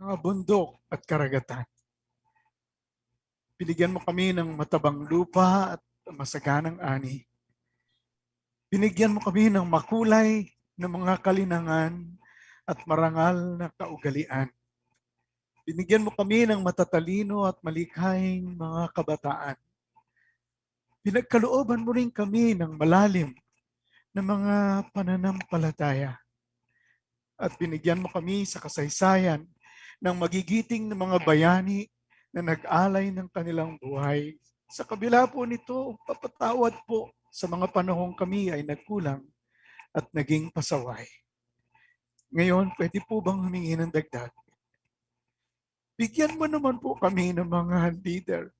mga bundok at karagatan. Binigyan mo kami ng matabang lupa at masaganang ani. Binigyan mo kami ng makulay na mga kalinangan at marangal na kaugalian. Binigyan mo kami ng matatalino at malikhaing mga kabataan. Pinagkalooban mo rin kami ng malalim na mga pananampalataya. At binigyan mo kami sa kasaysayan ng magigiting na mga bayani na nag-alay ng kanilang buhay. Sa kabila po nito, papatawad po sa mga panahong kami ay nagkulang at naging pasaway. Ngayon, pwede po bang humingi ng dagdag? Bigyan mo naman po kami ng mga leader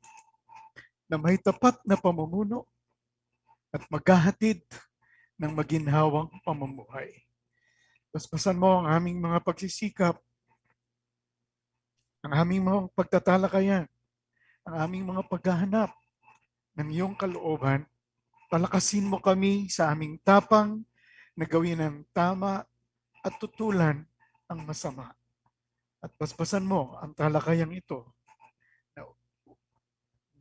na may tapat na pamumuno at maghahatid ng maginhawang pamumuhay. Paspasan mo ang aming mga pagsisikap, ang aming mga pagtatalakayan, ang aming mga paghahanap ng iyong kalooban. Palakasin mo kami sa aming tapang na gawin ang tama at tutulan ang masama. At paspasan mo ang talakayang ito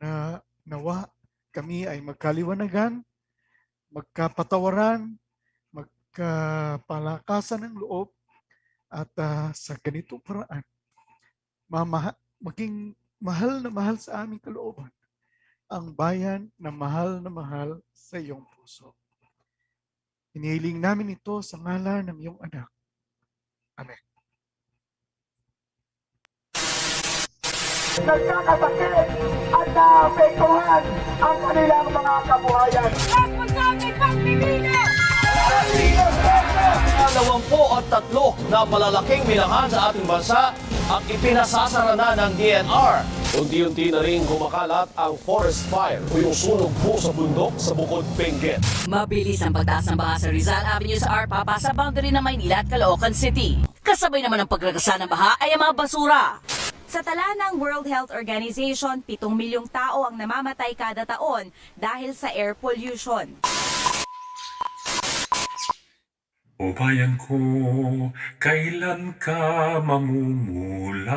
na nawa kami ay magkaliwanagan, magkapatawaran, magkapalakasan ng loob at sa ganitong paraan, maging mahal na mahal sa aming kalooban ang bayan na mahal sa iyong puso. Hinihiling namin ito sa ngalan ng iyong anak. Amen. Nagkakasakit at naapektuhan ang kanilang mga kabuhayan. Responsable pagpipili! 23 na malalaking minahan sa ating bansa ang ipinasasara na ng DNR. Unti-unti na rin kumakalat ang forest fire o yung sunog po sa bundok sa Bukod Benguet. Mabilis ang pagtaas ng baha sa Rizal Avenue sa Arpapa sa boundary ng Maynila at Caloocan City. Kasabay naman ng pagragasa ng baha ay ang mga basura. Sa tala ng World Health Organization, 7 milyong tao ang namamatay kada taon dahil sa air pollution. O bayan ko, kailan ka mamumulat?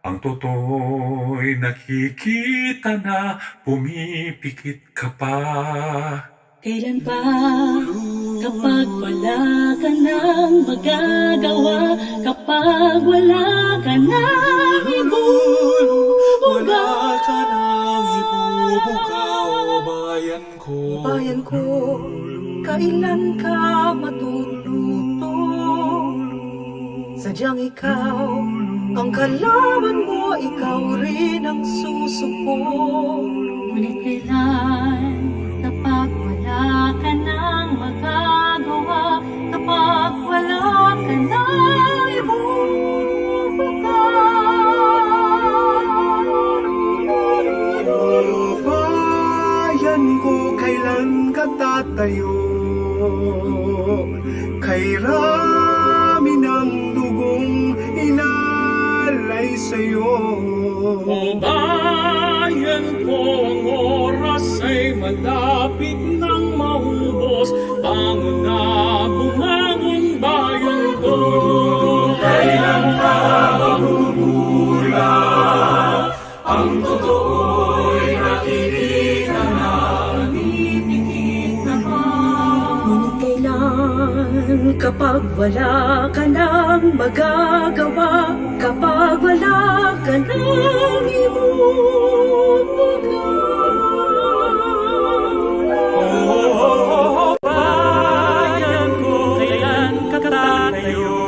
Ang totoo'y nakikita na pumipikit ka pa. Kailan ba, kapag wala ka nang magagawa, kapag wala ka nang ibubuga, Wala ka nang ibubuga, o bayan ko. O bayan ko, kailan ka matututo? Sadyang ikaw, ang kalaban mo, ikaw rin ang susuko. ngunit kailan, kapag wala ka nang magagawa, kapag wala ka nang ibubuga. Bayan ko, kailan ka tatayo? Kay rami ng dugong inalay sa'yo. O bayan ko, ang oras ay malapit nang maubos. Bangon na, bumangon bayan ko. Kailan ka mamumula? Ang totoo'y nakikita na, pumipikit ka pa. Ngunit kailan, kapag wala ka nang magagawa, kapag wala ka nang ibubuga. Bayan ko, kailan ka tatayo?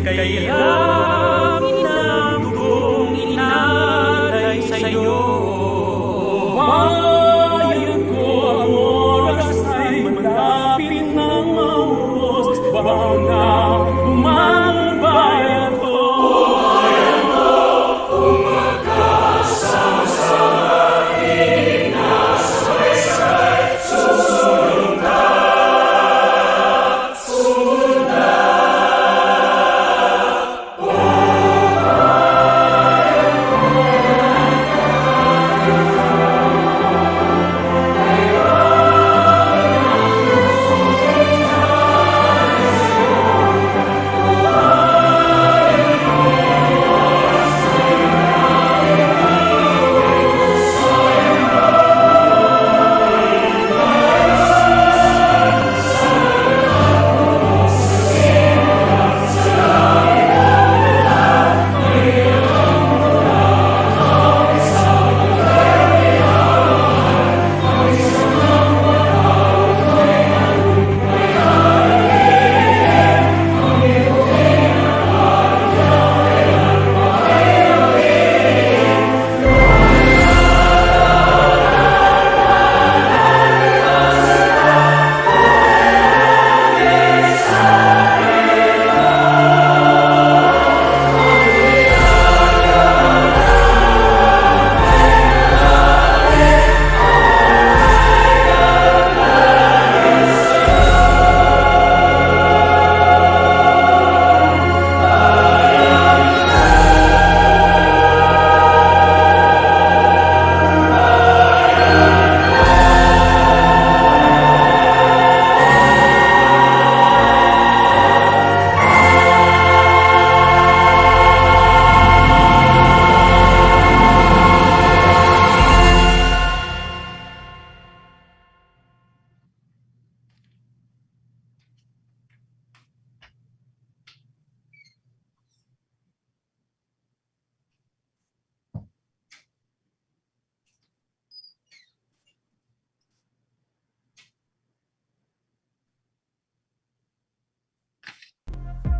Kailan inatugong inalay sa'yo? Bayan ko, ang oras ay malapit nang maubos. Bangon na, bumangon bayan ko. Bayan ko, umakas sa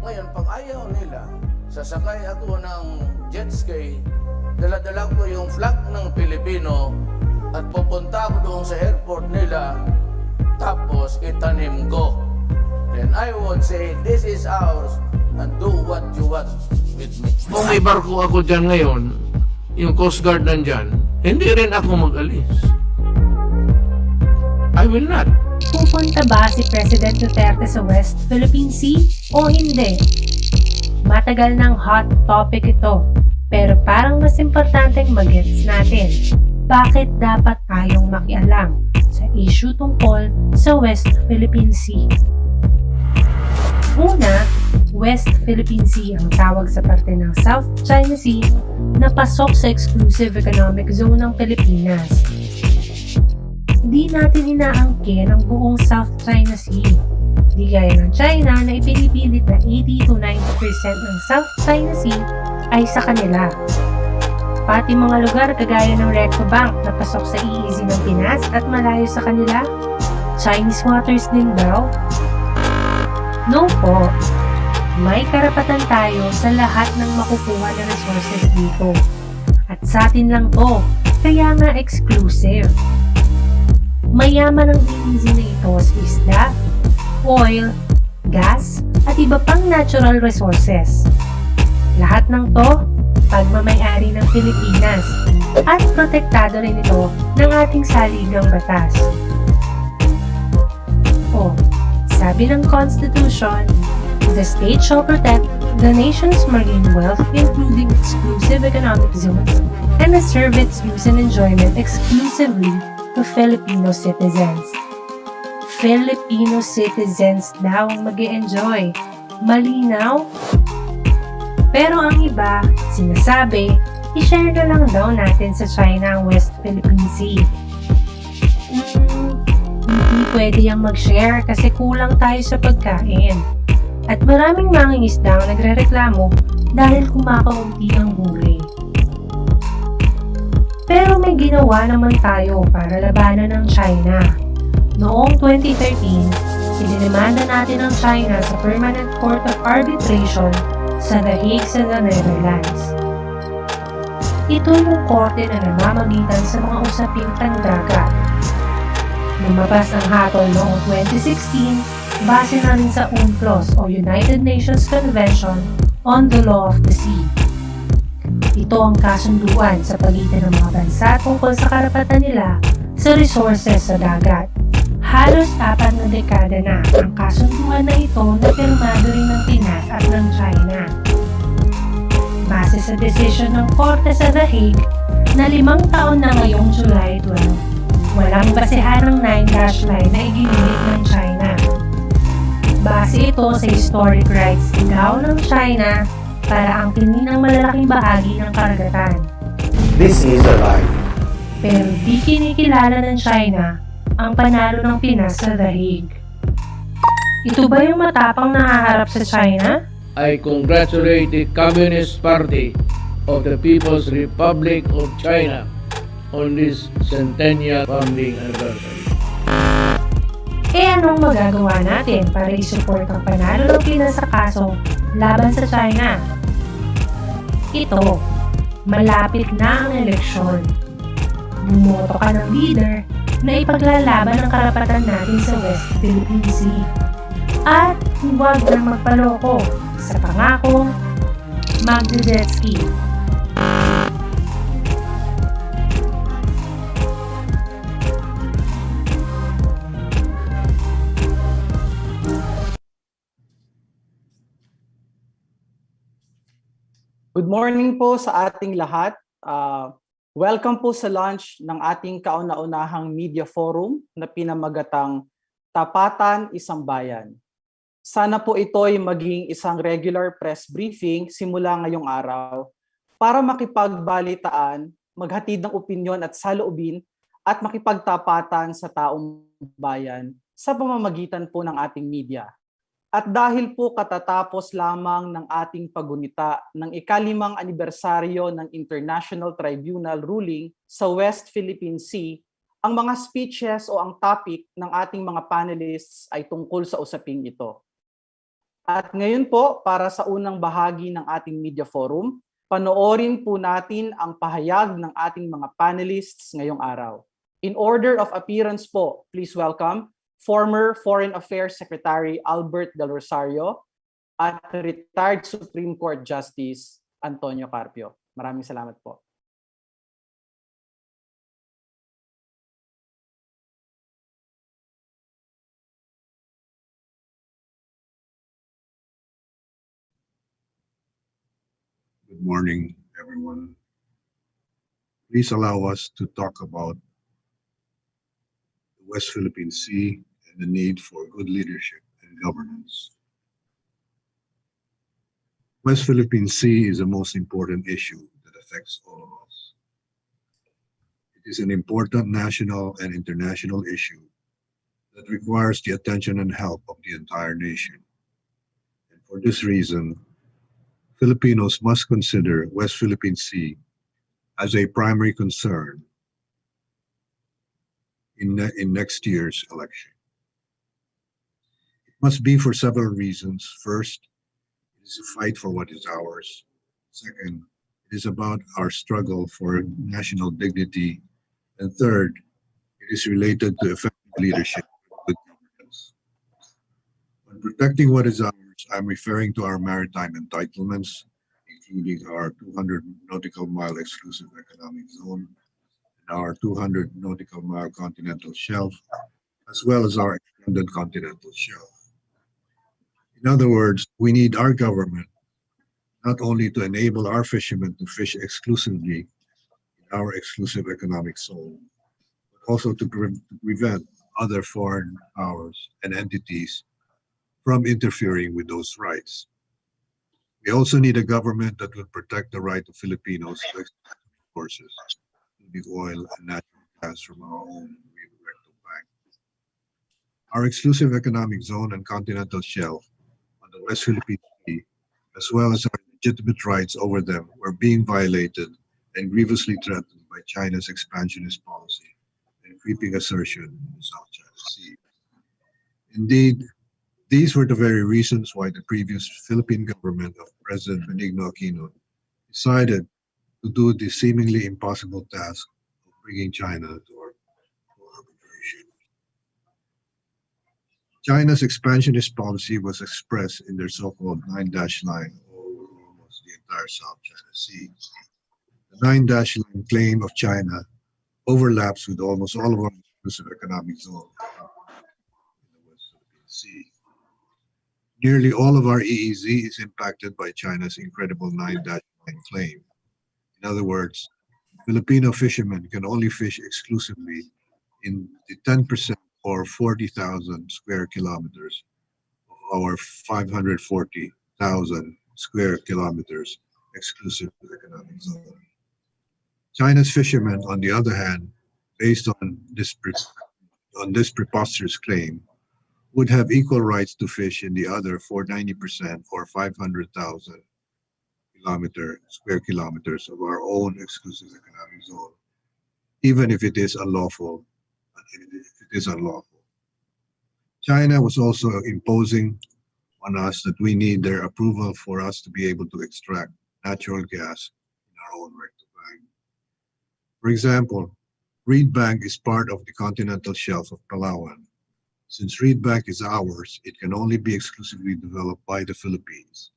Ngayon, pag ayaw nila, sasakay ako ng jet ski, dala-dala ko yung flag ng Pilipino at pupunta ako doon sa airport nila, tapos itanim ko. Then I would say, this is ours and do what you want with me. Kung may barko ako dyan ngayon, yung Coast Guard nandyan, hindi rin ako mag-alis. I will not. Pupunta ba si President Duterte sa West Philippine Sea o hindi? Matagal ng hot topic ito, pero parang mas importanteng mag-gets natin. Bakit dapat tayong makialam sa issue tungkol sa West Philippine Sea? Una, West Philippine Sea ang tawag sa parte ng South China Sea na pasok sa exclusive economic zone ng Pilipinas. Di natin inaangkin ang buong South China Sea. Di gaya ng China na ipinipilit na 80 to 90% ng South China Sea ay sa kanila. Pati mga lugar kagaya ng Recto Bank na pasok sa EEZ ng Pinas at malayo sa kanila, Chinese waters din daw. No po, may karapatan tayo sa lahat ng makukuha na resources dito. At sa atin lang to, kaya nga exclusive. Mayaman ang EEZ na ito sa isda, oil, gas, at iba pang natural resources. Lahat ng to, pagmamay-ari ng Pilipinas at protektado rin ito ng ating saligang batas. Sabi ng Constitution, the state shall protect the nation's marine wealth including exclusive economic zones and reserve its use and enjoyment exclusively to Filipino citizens. Filipino citizens daw ang mag-e-enjoy. Malinaw? Pero ang iba, sinasabi, i-share na lang daw natin sa China ang West Philippine Sea. Hindi pwede yung mag-share kasi kulang tayo sa pagkain. At maraming mangingisda ang nagrereklamo dahil kumakaunti ang huli. Pero may ginawa naman tayo para labanan ng China. Noong 2013, idinimanda natin ang China sa Permanent Court of Arbitration sa The Hague sa Netherlands. Ito yung korte na namamagitan sa mga usaping pandagat. Lumabas ang hatol noong 2016 base na rin sa UNCLOS o United Nations Convention on the Law of the Sea. Ito ang kasunduan sa pagitan ng mga bansa tungkol sa karapatan nila sa resources sa dagat. Halos 4 na dekada na ang kasunduan na ito na pirmado rin ng Pinas at ng China. Base sa desisyon ng Korte sa The Hague na 5 taon na ngayong July 12, walang basehan ng 9-dash line na iginiit ng China. Base ito sa historic rights ikaw ng China para angkinin ang malalaking bahagi ng karagatan. This is a lie. Pero di kinikilala ng China ang panalo ng Pinas sa The Hague. Ito ba yung matapang nahaharap sa China? I congratulate the Communist Party of the People's Republic of China on this centennial founding anniversary. Anong magagawa natin para isupport ang panalo ng Pinas sa kaso laban sa China? Ito, malapit na ang eleksyon. Bumoto ka ng leader na ipaglalaban ang karapatan natin sa West Philippine Sea. At huwag nang magpaloko sa pangakong magje-jet ski. Good morning po sa ating lahat. Welcome po sa launch ng ating kauna-unahang media forum na pinamagatang TAPATan, Isambayan. Sana po ito'y maging isang regular press briefing simula ngayong araw para makipagbalitaan, maghatid ng opinyon at saloobin at makipagtapatan sa taong bayan sa pamamagitan po ng ating media. At dahil po katatapos lamang ng ating pagunita ng ika-5 anibersaryo ng International Tribunal ruling sa West Philippine Sea, ang mga speeches o ang topic ng ating mga panelists ay tungkol sa usaping ito. At ngayon po, para sa unang bahagi ng ating media forum, panoorin po natin ang pahayag ng ating mga panelists ngayong araw. In order of appearance po, please welcome former Foreign Affairs Secretary Albert Del Rosario at retired Supreme Court Justice Antonio Carpio. Maraming salamat po. Good morning, everyone. Please allow us to talk about the West Philippine Sea and the need for good leadership and governance. West Philippine Sea is the most important issue that affects all of us. It is an important national and international issue that requires the attention and help of the entire nation. And for this reason, Filipinos must consider West Philippine Sea as a primary concern in next year's election. It must be for several reasons. First, it is a fight for what is ours. Second, it is about our struggle for national dignity. And third, it is related to effective leadership and good governance. When protecting what is ours, I'm referring to our maritime entitlements, including our 200 nautical mile exclusive economic zone, and our 200 nautical mile continental shelf, as well as our extended continental shelf. In other words, we need our government not only to enable our fishermen to fish exclusively in our exclusive economic zone, but also to prevent other foreign powers and entities from interfering with those rights. We also need a government that will protect the right of Filipinos to export resources, including oil and natural gas from our own recto bank. Our exclusive economic zone and continental shelf on the West Philippine Sea, as well as our legitimate rights over them, were being violated and grievously threatened by China's expansionist policy and creeping assertion in the South China Sea. Indeed, these were the very reasons why the previous Philippine government of President Benigno Aquino decided to do the seemingly impossible task of bringing China to arbitration. China's expansionist policy was expressed in their so-called 9-line over almost the entire South China Sea. The 9-line claim of China overlaps with almost all of our exclusive economic zone in the West Philippine Sea. Nearly all of our EEZ is impacted by China's incredible 9-line claim. In other words, Filipino fishermen can only fish exclusively in the 10% or 40,000 square kilometers of our 540,000 square kilometers exclusive economic zone. China's fishermen, on the other hand, based on this preposterous claim, would have equal rights to fish in the other 490% or 500,000 square kilometers of our own exclusive economic zone, even if it is unlawful. China was also imposing on us that we need their approval for us to be able to extract natural gas in our own recto bank. For example, Reed Bank is part of the continental shelf of Palawan. Since Reed Bank is ours, it can only be exclusively developed by the Philippines.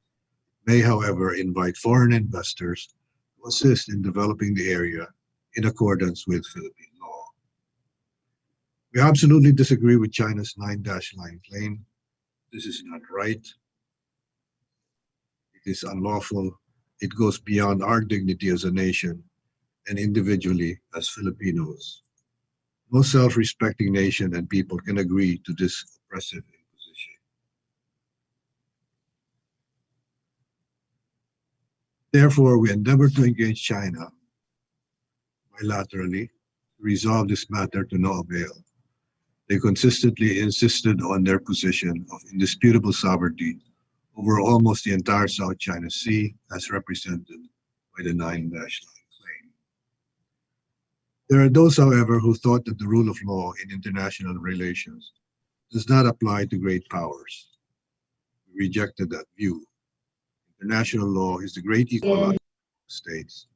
It may, however, invite foreign investors to assist in developing the area in accordance with Philippine law. We absolutely disagree with China's 9-line claim. This is not right. It is unlawful. It goes beyond our dignity as a nation and individually as Filipinos. No self-respecting nation and people can agree to this oppressive imposition. Therefore, we endeavor to engage China bilaterally to resolve this matter to no avail. They consistently insisted on their position of indisputable sovereignty over almost the entire South China Sea as represented by the 9-line claim. There are those, however, who thought that the rule of law in international relations does not apply to great powers. We rejected that view. International law is the great equalizer of states.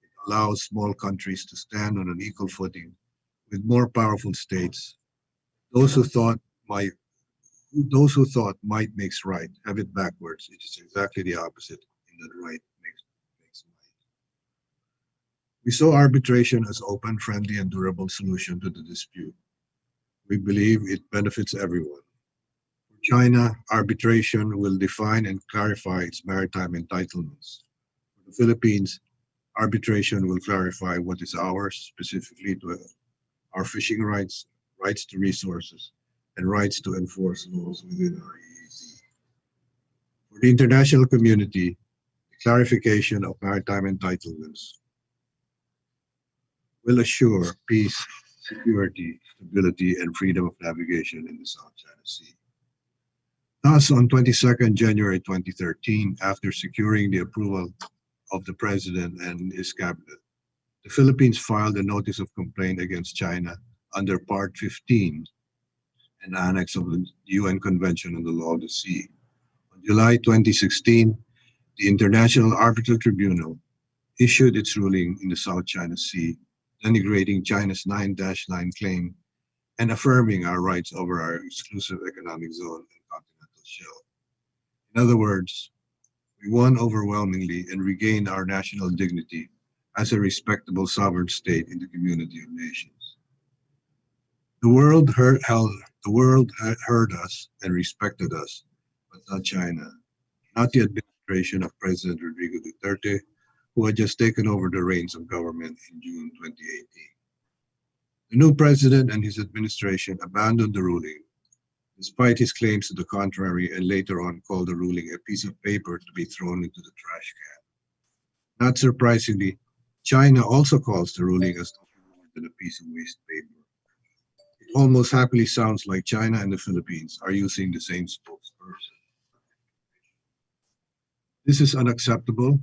It allows small countries to stand on an equal footing with more powerful states. Those who thought might makes right have it backwards. It is exactly the opposite, in that right makes might. We saw arbitration as open, friendly, and durable solution to the dispute. We believe it benefits everyone. For China, arbitration will define and clarify its maritime entitlements. For the Philippines, arbitration will clarify what is ours, specifically to our fishing rights, rights to resources, and rights to enforce laws within our EEZ. For the international community, the clarification of maritime entitlements will assure peace, security, stability, and freedom of navigation in the South China Sea. Thus, on 22nd January 2013, after securing the approval of the President and his cabinet, the Philippines filed a notice of complaint against China under Part 15, an annex of the UN Convention on the Law of the Sea. On July 2016, the International Arbitral Tribunal issued its ruling in the South China Sea, denigrating China's 9-9 claim and affirming our rights over our exclusive economic zone and continental shelf. In other words, we won overwhelmingly and regained our national dignity as a respectable sovereign state in the community of nations. The world heard us and respected us, but not China, not the administration of President Rodrigo Duterte, who had just taken over the reins of government in June 2018. The new president and his administration abandoned the ruling, despite his claims to the contrary, and later on called the ruling a piece of paper to be thrown into the trash can. Not surprisingly, China also calls the ruling as a piece of waste paper. It almost happily sounds like China and the Philippines are using the same spokesperson. This is unacceptable.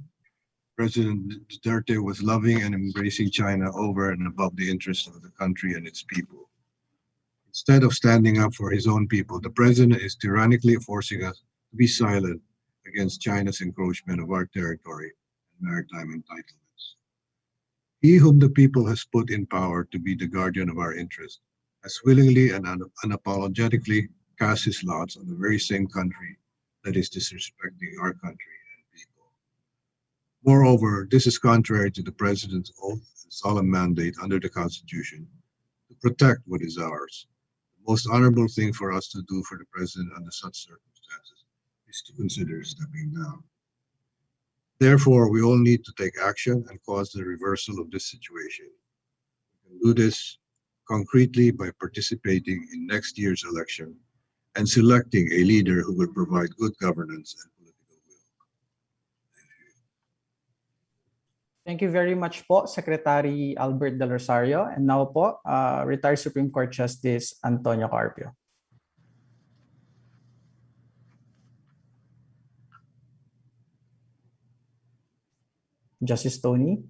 President Duterte was loving and embracing China over and above the interests of the country and its people. Instead of standing up for his own people, the president is tyrannically forcing us to be silent against China's encroachment of our territory and maritime entitlements. He whom the people has put in power to be the guardian of our interests has willingly and unapologetically cast his lots on the very same country that is disrespecting our country. Moreover, this is contrary to the President's oath and solemn mandate under the Constitution to protect what is ours. The most honorable thing for us to do for the President under such circumstances is to consider stepping down. Therefore, we all need to take action and cause the reversal of this situation. We can do this concretely by participating in next year's election and selecting a leader who will provide good governance and political will. Thank you very much po, Secretary Albert Del Rosario. And now po, retired Supreme Court Justice Antonio Carpio. Justice Tony.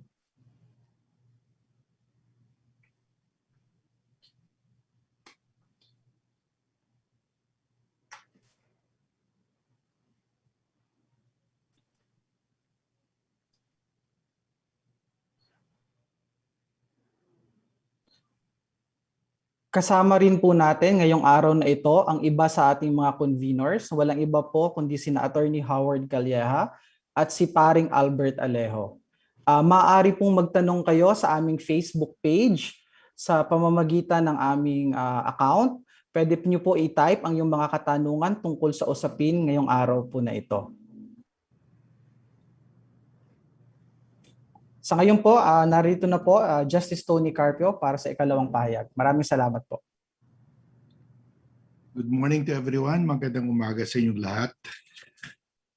Kasama rin po natin ngayong araw na ito ang iba sa ating mga conveners. Walang iba po kundi sina Attorney Howard Calleja at si paring Albert Alejo. Maaari pong magtanong kayo sa aming Facebook page sa pamamagitan ng aming account. Pwede niyo po i-type ang iyong mga katanungan tungkol sa usapin ngayong araw po na ito. Sa ngayon po, narito na po Justice Tony Carpio para sa ikalawang pahayag. Maraming salamat po. Good morning to everyone. Magandang umaga sa inyong lahat.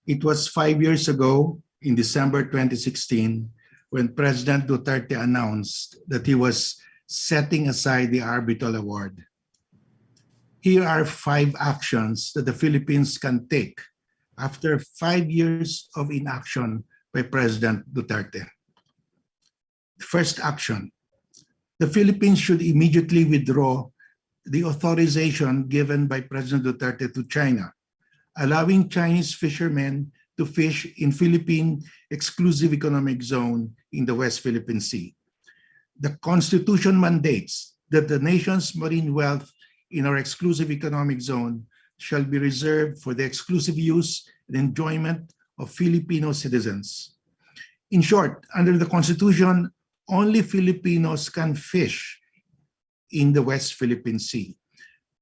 It was 5 years ago in December 2016 when President Duterte announced that he was setting aside the Arbitral Award. Here are 5 actions that the Philippines can take after 5 years of inaction by President Duterte. First action, the Philippines should immediately withdraw the authorization given by President Duterte to China allowing Chinese fishermen to fish in Philippine exclusive economic zone in the West Philippine Sea. The Constitution mandates that the nation's marine wealth in our exclusive economic zone shall be reserved for the exclusive use and enjoyment of Filipino citizens. In short, under the Constitution, only Filipinos can fish in the West Philippine Sea.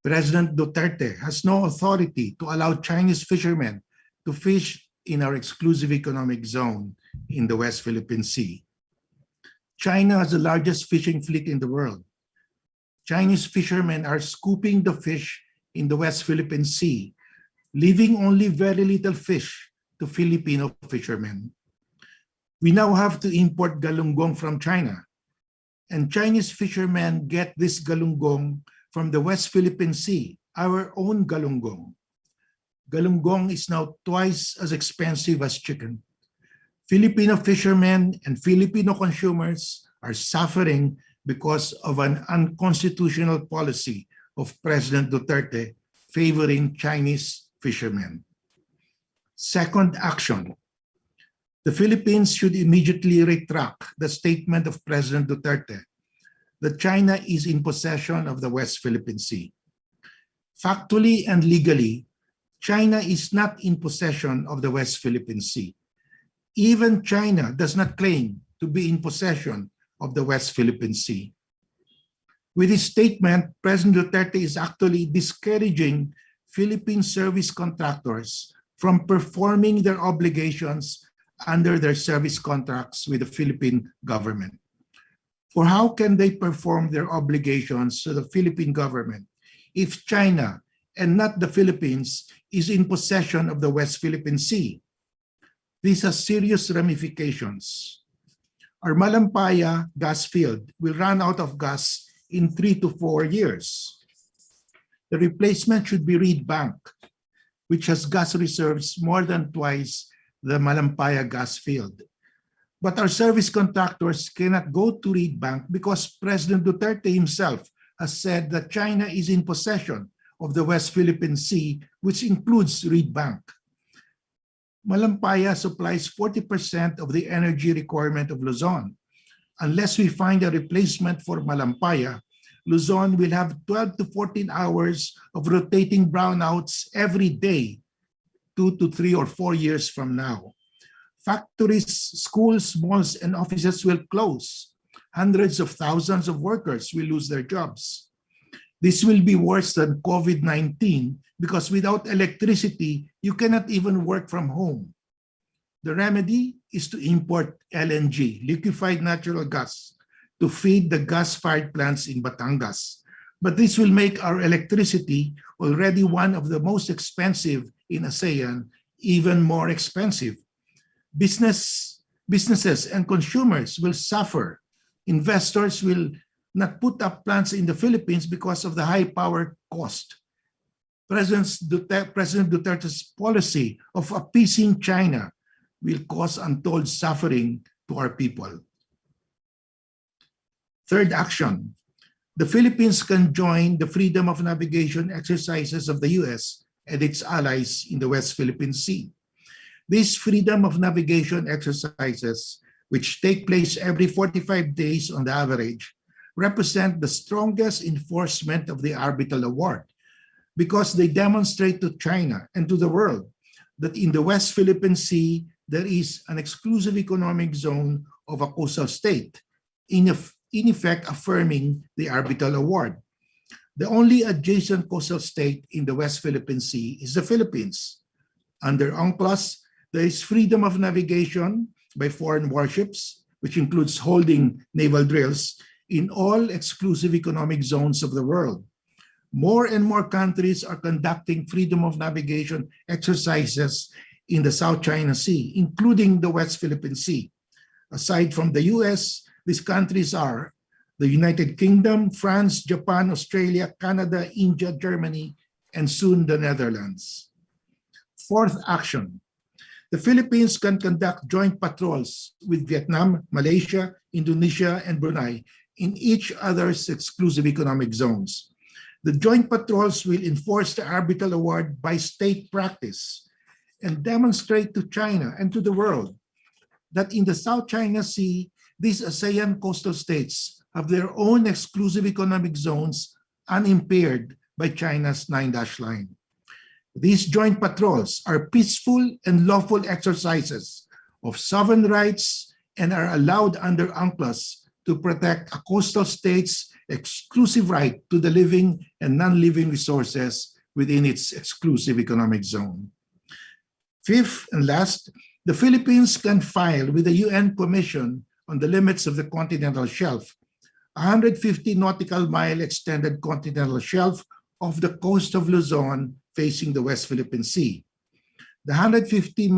President Duterte has no authority to allow Chinese fishermen to fish in our exclusive economic zone in the West Philippine Sea. China has the largest fishing fleet in the world. Chinese fishermen are scooping the fish in the West Philippine Sea, leaving only very little fish to Filipino fishermen. We now have to import galunggong from China, and Chinese fishermen get this galunggong from the West Philippine Sea, our own galunggong. Galunggong is now twice as expensive as chicken. Filipino fishermen and Filipino consumers are suffering because of an unconstitutional policy of President Duterte favoring Chinese fishermen. Second action, the Philippines should immediately retract the statement of President Duterte that China is in possession of the West Philippine Sea. Factually and legally, China is not in possession of the West Philippine Sea. Even China does not claim to be in possession of the West Philippine Sea. With his statement, President Duterte is actually discouraging Philippine service contractors from performing their obligations under their service contracts with the Philippine government. For how can they perform their obligations to the Philippine government if China and not the Philippines is in possession of the West Philippine Sea? This has serious ramifications. Our Malampaya gas field will run out of gas in 3 to 4 years. The replacement should be Reed Bank, which has gas reserves more than twice the Malampaya gas field. But our service contractors cannot go to Reed Bank because President Duterte himself has said that China is in possession of the West Philippine Sea, which includes Reed Bank. Malampaya supplies 40% of the energy requirement of Luzon. Unless we find a replacement for Malampaya, Luzon will have 12 to 14 hours of rotating brownouts every day, 2 to 3 or 4 years from now. Factories, schools, malls, and offices will close. Hundreds of thousands of workers will lose their jobs. This will be worse than COVID-19 because without electricity, you cannot even work from home. The remedy is to import LNG, liquefied natural gas, to feed the gas-fired plants in Batangas. But this will make our electricity, already one of the most expensive in ASEAN, even more expensive. Businesses and consumers will suffer. Investors will not put up plants in the Philippines because of the high power cost. President Duterte's policy of appeasing China will cause untold suffering to our people. Third action, the Philippines can join the freedom of navigation exercises of the US and its allies in the West Philippine Sea. These freedom of navigation exercises, which take place every 45 days on the average, represent the strongest enforcement of the Arbitral Award because they demonstrate to China and to the world that in the West Philippine Sea, there is an exclusive economic zone of a coastal state, in effect affirming the Arbitral Award. The only adjacent coastal state in the West Philippine Sea is the Philippines. Under UNCLOS, there is freedom of navigation by foreign warships, which includes holding naval drills in all exclusive economic zones of the world. More and more countries are conducting freedom of navigation exercises in the South China Sea, including the West Philippine Sea. Aside from the US, these countries are the United Kingdom, France, Japan, Australia, Canada, India, Germany, and soon the Netherlands. Fourth action, the Philippines can conduct joint patrols with Vietnam, Malaysia, Indonesia, and Brunei in each other's exclusive economic zones. The joint patrols will enforce the arbitral award by state practice and demonstrate to China and to the world that in the South China Sea, these ASEAN coastal states have their own exclusive economic zones unimpaired by China's 9-dash line. These joint patrols are peaceful and lawful exercises of sovereign rights and are allowed under UNCLOS to protect a coastal state's exclusive right to the living and non-living resources within its exclusive economic zone. Fifth and last, the Philippines can file with the UN Commission on the limits of the continental shelf, a 150 nautical mile extended continental shelf of the coast of Luzon facing the West Philippine Sea. The 150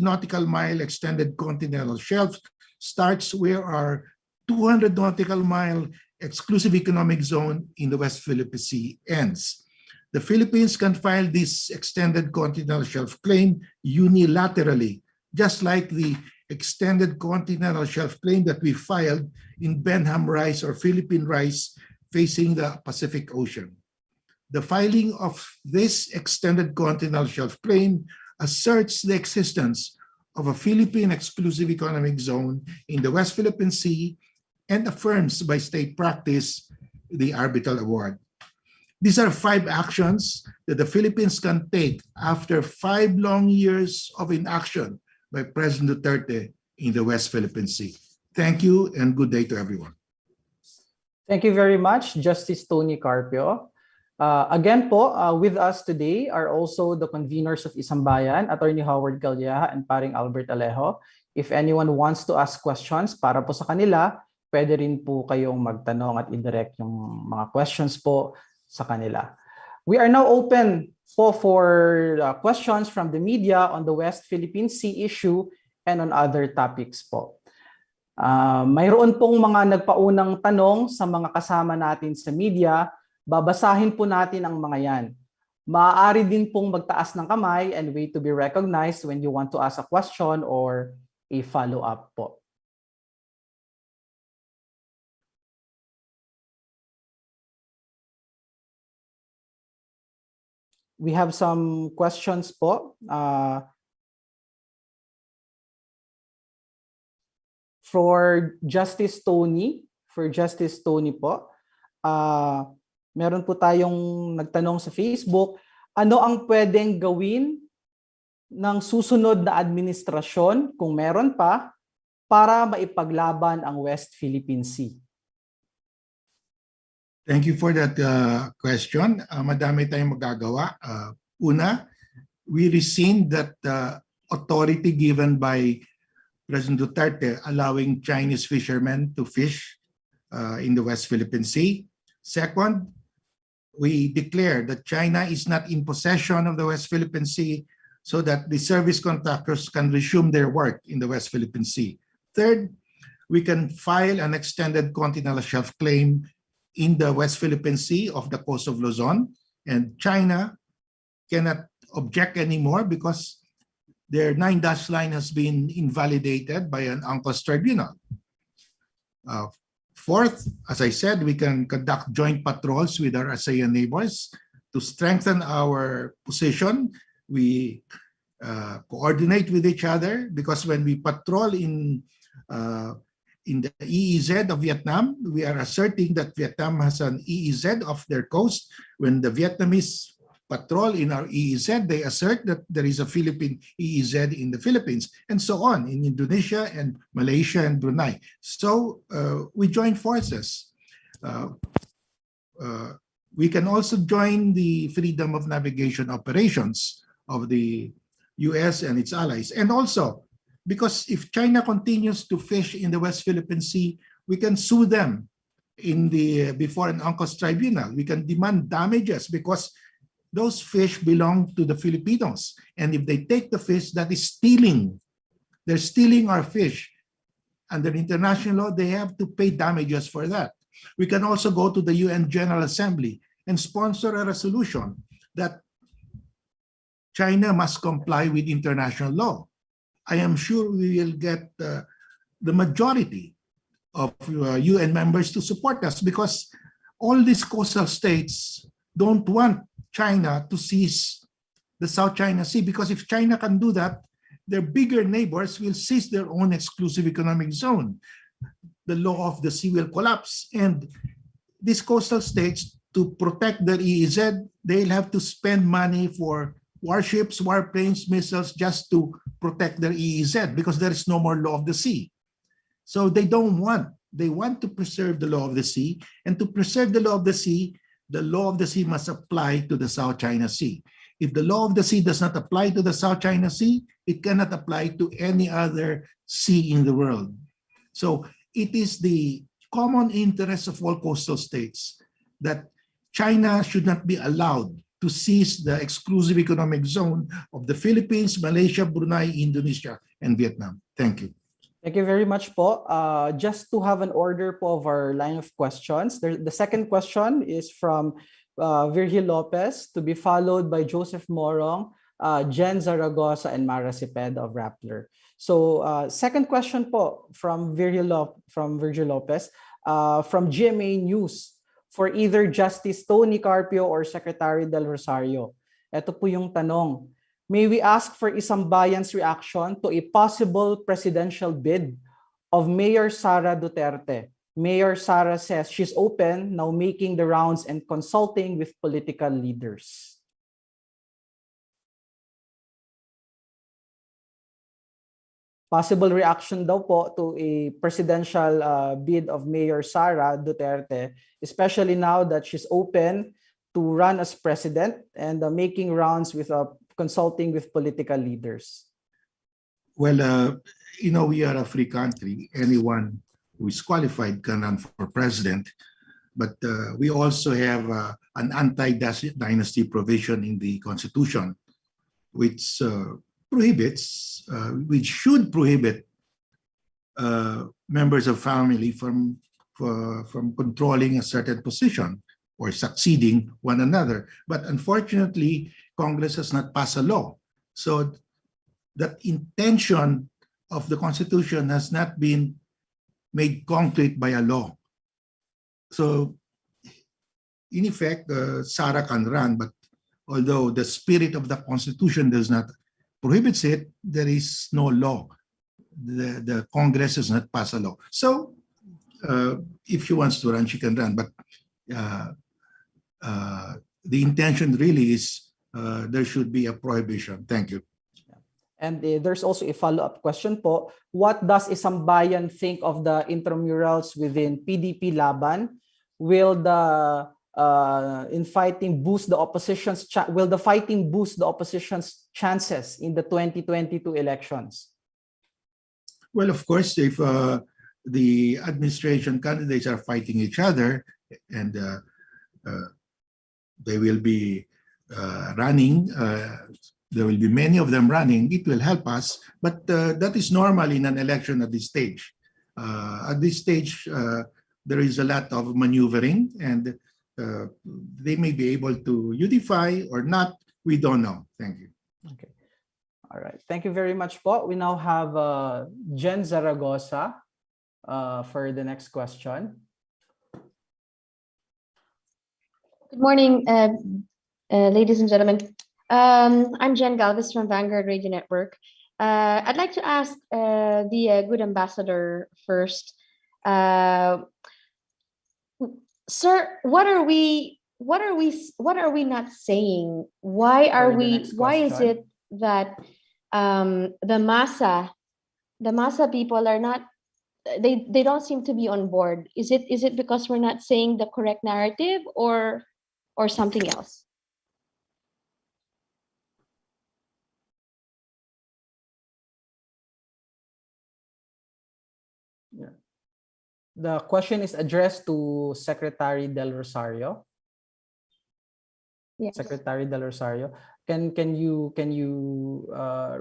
nautical mile extended continental shelf starts where our 200 nautical mile exclusive economic zone in the West Philippine Sea ends. The Philippines can file this extended continental shelf claim unilaterally, just like the extended continental shelf claim that we filed in Benham Rice or Philippine Rice facing the Pacific Ocean. The filing of this extended continental shelf claim asserts the existence of a Philippine exclusive economic zone in the West Philippine Sea and affirms by state practice the arbitral award. These are 5 actions that the Philippines can take after 5 long years of inaction by President Duterte in the West Philippine Sea. Thank you and good day to everyone. Thank you very much, Justice Tony Carpio. Again po, with us today are also the conveners of Isambayan, Attorney Howard Galyaha and Paring Albert Alejo. If anyone wants to ask questions para po sa kanila, pwede rin po kayong magtanong at indirect yung mga questions po sa kanila. We are now open po for questions from the media on the West Philippine Sea issue and on other topics po. Mayroon pong mga nagpaunang tanong sa mga kasama natin sa media. Babasahin po natin ang mga yan. Maaari din pong magtaas ng kamay and wait to be recognized when you want to ask a question or a follow-up po. We have some questions po. For Justice Tony po, meron po tayong nagtanong sa Facebook, ano ang pwedeng gawin ng susunod na administrasyon, kung meron pa, para maipaglaban ang West Philippine Sea? Thank you for that question. Madami tayong magagawa. Una, we rescind that authority given by President Duterte allowing Chinese fishermen to fish in the West Philippine Sea. Second, we declare that China is not in possession of the West Philippine Sea so that the service contractors can resume their work in the West Philippine Sea. Third, we can file an extended continental shelf claim in the West Philippine Sea off the coast of Luzon, and China cannot object anymore because their 9-dash line has been invalidated by an UNCLOS tribunal. Fourth, as I said, we can conduct joint patrols with our ASEAN neighbors to strengthen our position. We coordinate with each other because when we patrol in the EEZ of Vietnam, we are asserting that Vietnam has an EEZ off their coast. When the Vietnamese patrol in our EEZ, they assert that there is a Philippine EEZ in the Philippines, and so on, in Indonesia and Malaysia and Brunei. So we join forces. We can also join the freedom of navigation operations of the US and its allies. And also, because if China continues to fish in the West Philippine Sea, we can sue them before an UNCLOS tribunal. We can demand damages because those fish belong to the Filipinos. And if they take the fish, that is stealing. They're stealing our fish. Under international law, they have to pay damages for that. We can also go to the UN General Assembly and sponsor a resolution that China must comply with international law. I am sure we will get the majority of UN members to support us because all these coastal states don't want China to seize the South China Sea, because if China can do that, their bigger neighbors will seize their own exclusive economic zone. The law of the sea will collapse, and these coastal states, to protect their EEZ, they'll have to spend money for warships, warplanes, missiles, just to protect their EEZ, because there is no more law of the sea. So they want to preserve the law of the sea, and to preserve the law of the sea must apply to the South China Sea. If the law of the sea does not apply to the South China Sea, it cannot apply to any other sea in the world. So it is the common interest of all coastal states that China should not be allowed to seize the exclusive economic zone of the Philippines, Malaysia, Brunei, Indonesia, and Vietnam. Thank you. Thank you very much po. Just to have an order po of our line of questions. The second question is from Virgil Lopez, to be followed by Joseph Morong, Jen Zaragoza, and Mara Cepeda of Rappler. So second question po from Virgil Lopez, from GMA News, for either Justice Tony Carpio or Secretary Del Rosario. Ito po yung tanong. May we ask for Isambayan's reaction to a possible presidential bid of Mayor Sara Duterte? Mayor Sara says she's open, now making the rounds and consulting with political leaders. Possible reaction daw po to a presidential bid of Mayor Sara Duterte, especially now that she's open to run as president and making rounds with consulting with political leaders. Well, we are a free country. Anyone who is qualified can run for president. But we also have an anti-dynasty provision in the Constitution, which should prohibit members of family from controlling a certain position or succeeding one another. But unfortunately, Congress has not passed a law. So that intention of the Constitution has not been made concrete by a law. So in effect, Sara can run, but although the spirit of the Constitution does not prohibits it, there is no law. The Congress has not passed a law. So if she wants to run, she can run. But the intention really is there should be a prohibition. Thank you. And there's also a follow-up question po. What does Isambayan think of the intramurals within PDP Laban? Will the fighting boost the opposition's chances in the 2022 elections? Well, of course, if the administration candidates are fighting each other and they will be running, there will be many of them running, it will help us. But that is normal in an election at this stage. At this stage, there is a lot of maneuvering, and they may be able to unify or not. We don't know. Thank you. Okay. All right. Thank you very much po. We now have Jen Zaragoza for the next question. Good morning, ladies and gentlemen. I'm Jen Galvez from Vanguard Radio Network. I'd like to ask the good ambassador first. Sir, what are we not saying? Why is it that the masa people are not, they don't seem to be on board? Is it because we're not saying the correct narrative or something else? Yeah. The question is addressed to Secretary Del Rosario. Yes. Secretary Del Rosario, can you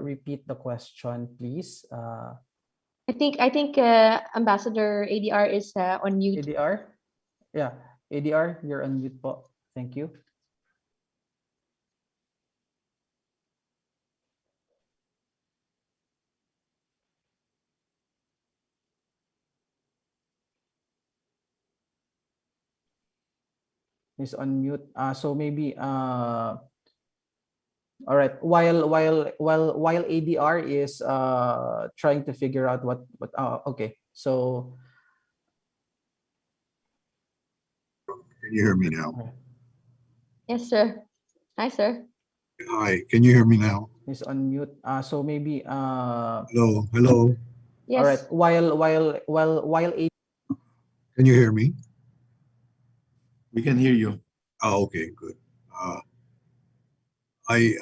repeat the question, please? I think Ambassador ADR is on mute. ADR, yeah, ADR, you're on mute po. Thank you. He's on mute. So maybe all right. While ADR is trying to figure out what okay. So Can you hear me now? Yes, sir. Hi, sir. Hi, can you hear me now? he's on mute. So maybe Hello, hello. Yes. all right. While Can you hear me? We can hear you. Oh, okay, good. I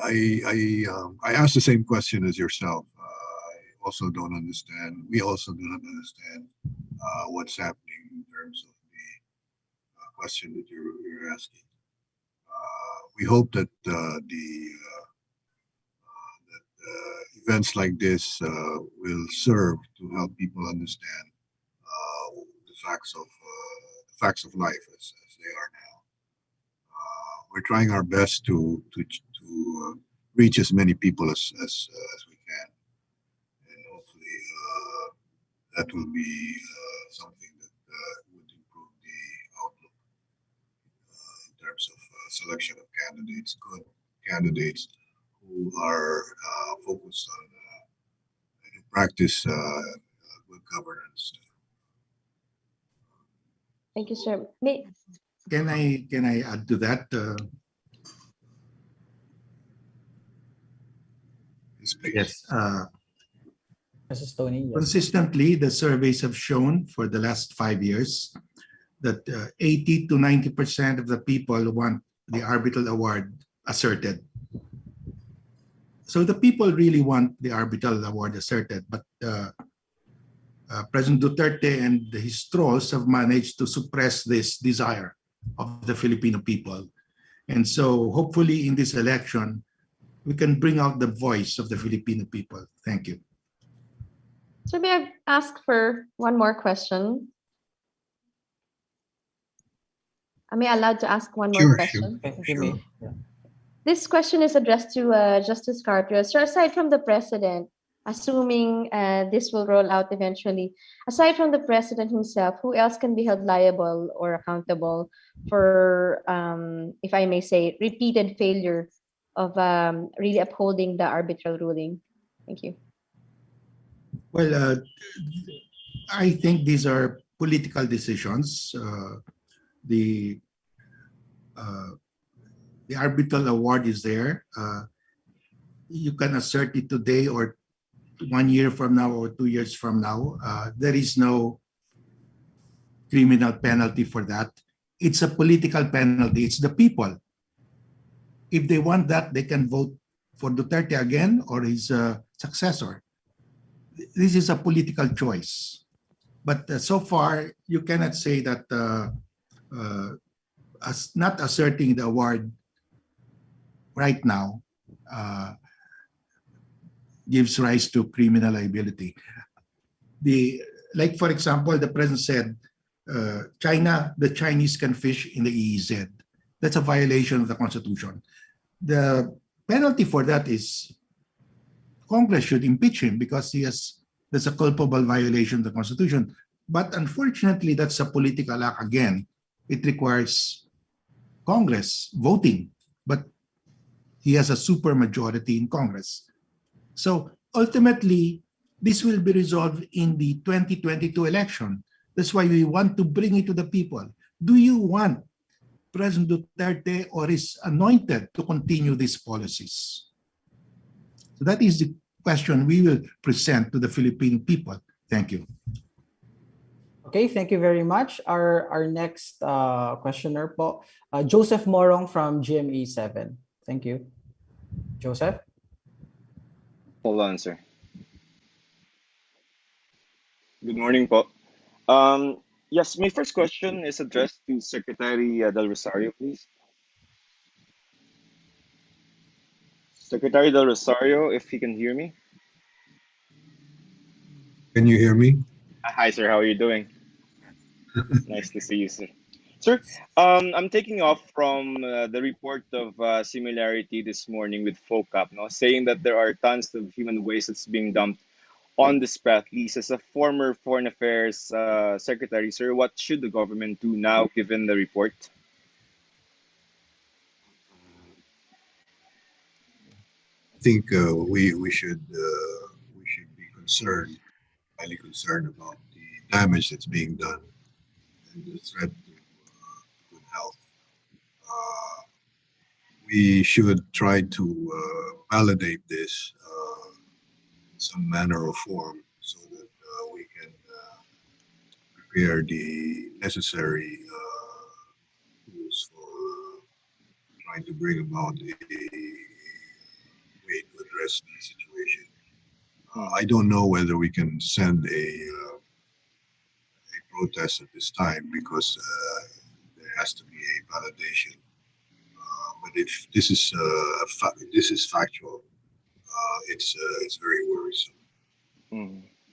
asked the same question as yourself. I also don't understand. We also do not understand what's happening in terms of the question that you're asking. We hope that events like this will serve to help people understand the facts of life as they are now. We're trying our best to reach as many people as we can, and hopefully that will be something that would improve the outlook in terms of selection of candidates, good candidates who are focused on and practice good governance. Thank you, sir. Can I add to that? Yes. Mrs. Tony, yes. Consistently, the surveys have shown for the last 5 years that 80 to 90% of the people want the arbitral award asserted. So the people really want the arbitral award asserted, but President Duterte and his trolls have managed to suppress this desire of the Filipino people. And so hopefully in this election, we can bring out the voice of the Filipino people. Thank you. So may I ask for one more question? Am I allowed to ask one more question? Sure. This question is addressed to Justice Carpio. So aside from the president, assuming this will roll out eventually, aside from the president himself, who else can be held liable or accountable for, if I may say, repeated failure of really upholding the arbitral ruling? Thank you. Well, I think these are political decisions. The arbitral award is there. You can assert it today or 1 year from now or 2 years from now. There is no criminal penalty for that. It's a political penalty. It's the people. If they want that, they can vote for Duterte again or his successor. This is a political choice. But so far, you cannot say that not asserting the award right now gives rise to criminal liability. Like for example, the president said, the Chinese can fish in the EEZ. That's a violation of the Constitution. The penalty for that is Congress should impeach him because that's a culpable violation of the Constitution. But unfortunately, that's a political act again. It requires Congress voting, but he has a super majority in Congress. So ultimately, this will be resolved in the 2022 election. That's why we want to bring it to the people. Do you want President Duterte or his anointed to continue these policies? So that is the question we will present to the Philippine people. Thank you. Okay, thank you very much. Our next questioner po, Joseph Morong from GMA 7. Thank you. Joseph? Hold on, sir. Good morning po. Yes, my first question is addressed to Secretary Del Rosario, please. Secretary Del Rosario, if he can hear me. Can you hear me? Hi, sir. How are you doing? Nice to see you, sir. Sir, I'm taking off from the report of similarity this morning with FOCAP, no, saying that there are tons of human waste that's being dumped on this path lease. As a former Foreign Affairs Secretary, sir, what should the government do now given the report? I think we should be concerned, highly concerned about the damage that's being done and the threat to good health. We should try to validate this in some manner or form so that we can prepare the necessary tools for trying to bring about a way to address the situation. I don't know whether we can send a protest at this time because there has to be a validation. But if this is factual, it's very worrisome.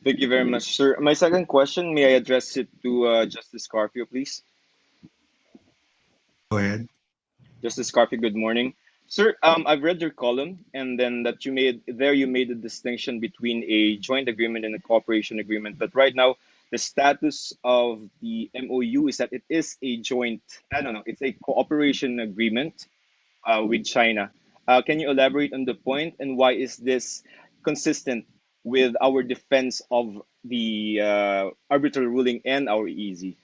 Thank you very much, sir. My second question, may I address it to Justice Carpio, please? Go ahead. Justice Carpio, good morning. Sir, I've read your column, and then that you made a distinction between a joint agreement and a cooperation agreement. But right now, the status of the MOU is that it is a joint, I don't know, it's a cooperation agreement with China. Can you elaborate on the point, and why is this consistent with our defense of the arbitral ruling and our EEZ?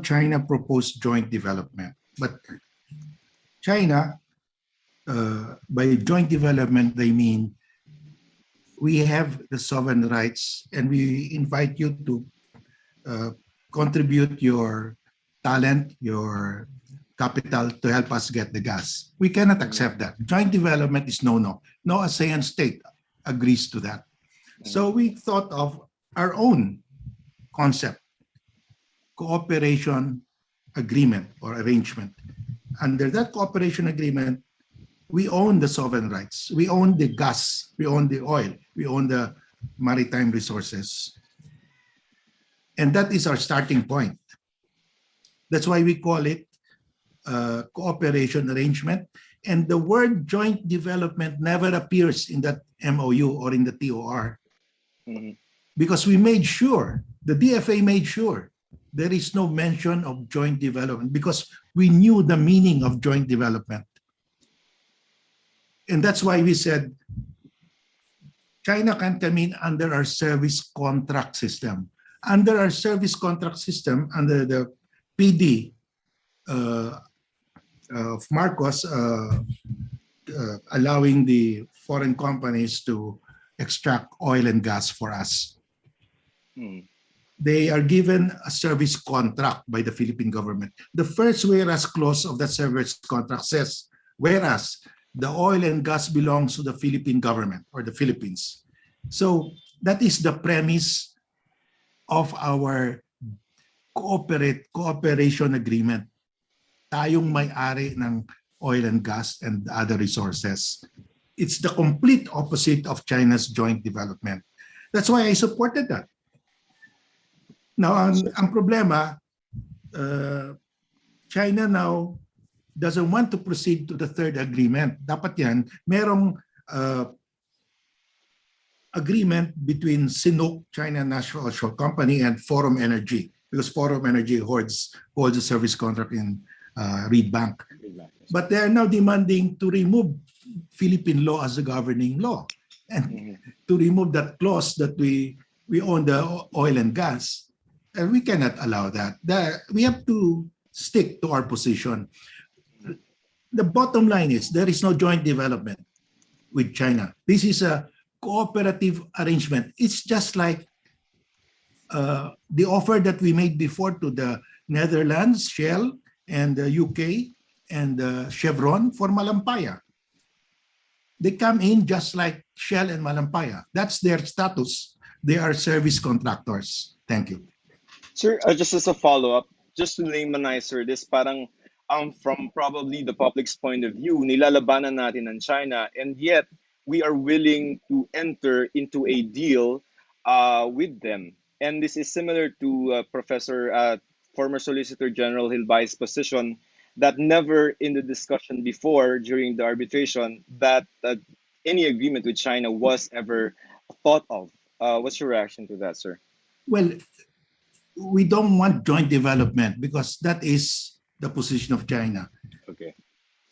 China proposed joint development, but China, by joint development, they mean we have the sovereign rights and we invite you to contribute your talent, your capital to help us get the gas. We cannot accept that. Joint development is no-no. No ASEAN state agrees to that. So we thought of our own concept, cooperation agreement or arrangement. Under that cooperation agreement, we own the sovereign rights. We own the gas. We own the oil. We own the maritime resources. And that is our starting point. That's why we call it cooperation arrangement. And the word joint development never appears in that MOU or in the TOR. Because we made sure, the DFA made sure, there is no mention of joint development because we knew the meaning of joint development. And that's why we said China can come in under our service contract system. Under our service contract system, under the PD of Marcos, allowing the foreign companies to extract oil and gas for us. They are given a service contract by the Philippine government. The first whereas clause of that service contract says, whereas the oil and gas belongs to the Philippine government or the Philippines. So that is the premise of our cooperation agreement. Tayong may-ari ng oil and gas and other resources. It's the complete opposite of China's joint development. That's why I supported that. Now, ang problema, China now doesn't want to proceed to the third agreement. Dapat yan, merong agreement between CNOOC, China National Offshore Company, and Forum Energy, because Forum Energy holds a service contract in Reed Bank. But they are now demanding to remove Philippine law as a governing law and to remove that clause that we own the oil and gas. And we cannot allow that. We have to stick to our position. The bottom line is there is no joint development with China. This is a cooperative arrangement. It's just like the offer that we made before to the Netherlands, Shell, and the UK, and Chevron for Malampaya. They come in just like Shell and Malampaya. That's their status. They are service contractors. Thank you. Sir, just as a follow-up, just to laymanize, sir, this parang from probably the public's point of view, nilalabanan natin ang China, and yet we are willing to enter into a deal with them. And this is similar to former Solicitor General Hilbay's position that never in the discussion before during the arbitration that any agreement with China was ever thought of. What's your reaction to that, sir? Well, we don't want joint development because that is the position of China. Okay.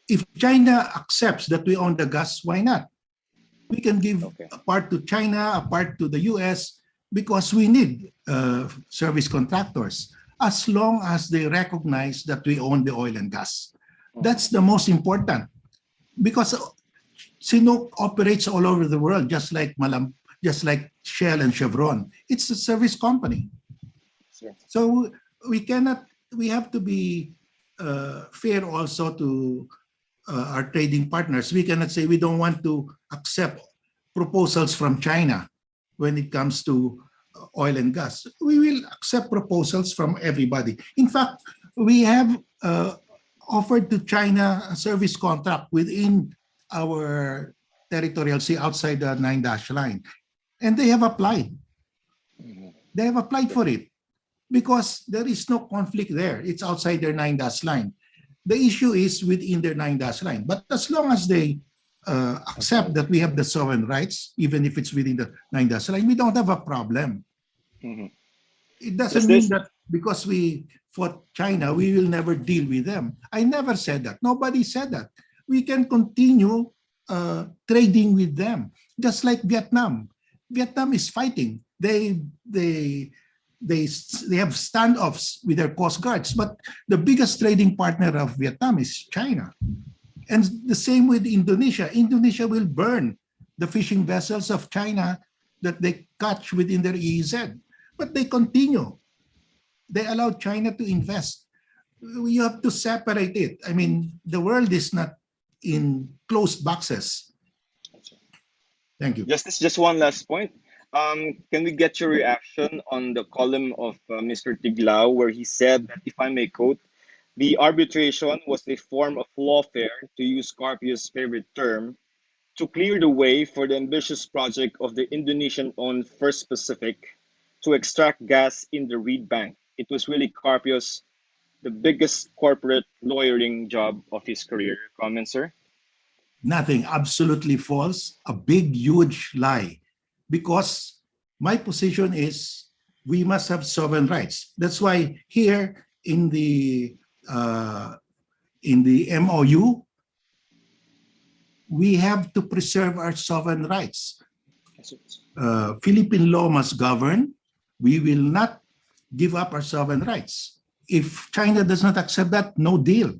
if China accepts that we own the gas, why not? We can give a part to China, a part to the US, because we need service contractors, as long as they recognize that we own the oil and gas. That's the most important, because Sinopec operates all over the world, just like Shell and Chevron. It's a service company. Sure. So we have to be fair also to our trading partners. We cannot say we don't want to accept proposals from China when it comes to oil and gas. We will accept proposals from everybody. In fact, we have offered to China a service contract within our territorial sea outside the 9-dash line. And they have applied. They have applied for it because there is no conflict there. It's outside their 9-dash line. The issue is within their 9-dash line. But as long as they accept that we have the sovereign rights, even if it's within the 9-dash line, we don't have a problem. It doesn't mean that because we fought China, we will never deal with them. I never said that. Nobody said that. We can continue trading with them, just like Vietnam. Vietnam is fighting. They have standoffs with their coast guards, but the biggest trading partner of Vietnam is China. And the same with Indonesia. Indonesia will burn the fishing vessels of China that they catch within their EEZ. But they continue. They allow China to invest. You have to separate it. I mean, the world is not in closed boxes. Thank you. Just one last point. Can we get your reaction on the column of Mr. Tiglao, where he said that, if I may quote, the arbitration was a form of lawfare, to use Carpio's favorite term, to clear the way for the ambitious project of the Indonesian-owned First Pacific to extract gas in the Reed Bank. It was really Carpio's the biggest corporate lawyering job of his career. Comment, sir? Nothing. Absolutely false. A big, huge lie. Because my position is we must have sovereign rights. That's why here in the MOU, we have to preserve our sovereign rights. Philippine law must govern. We will not give up our sovereign rights. If China does not accept that, no deal.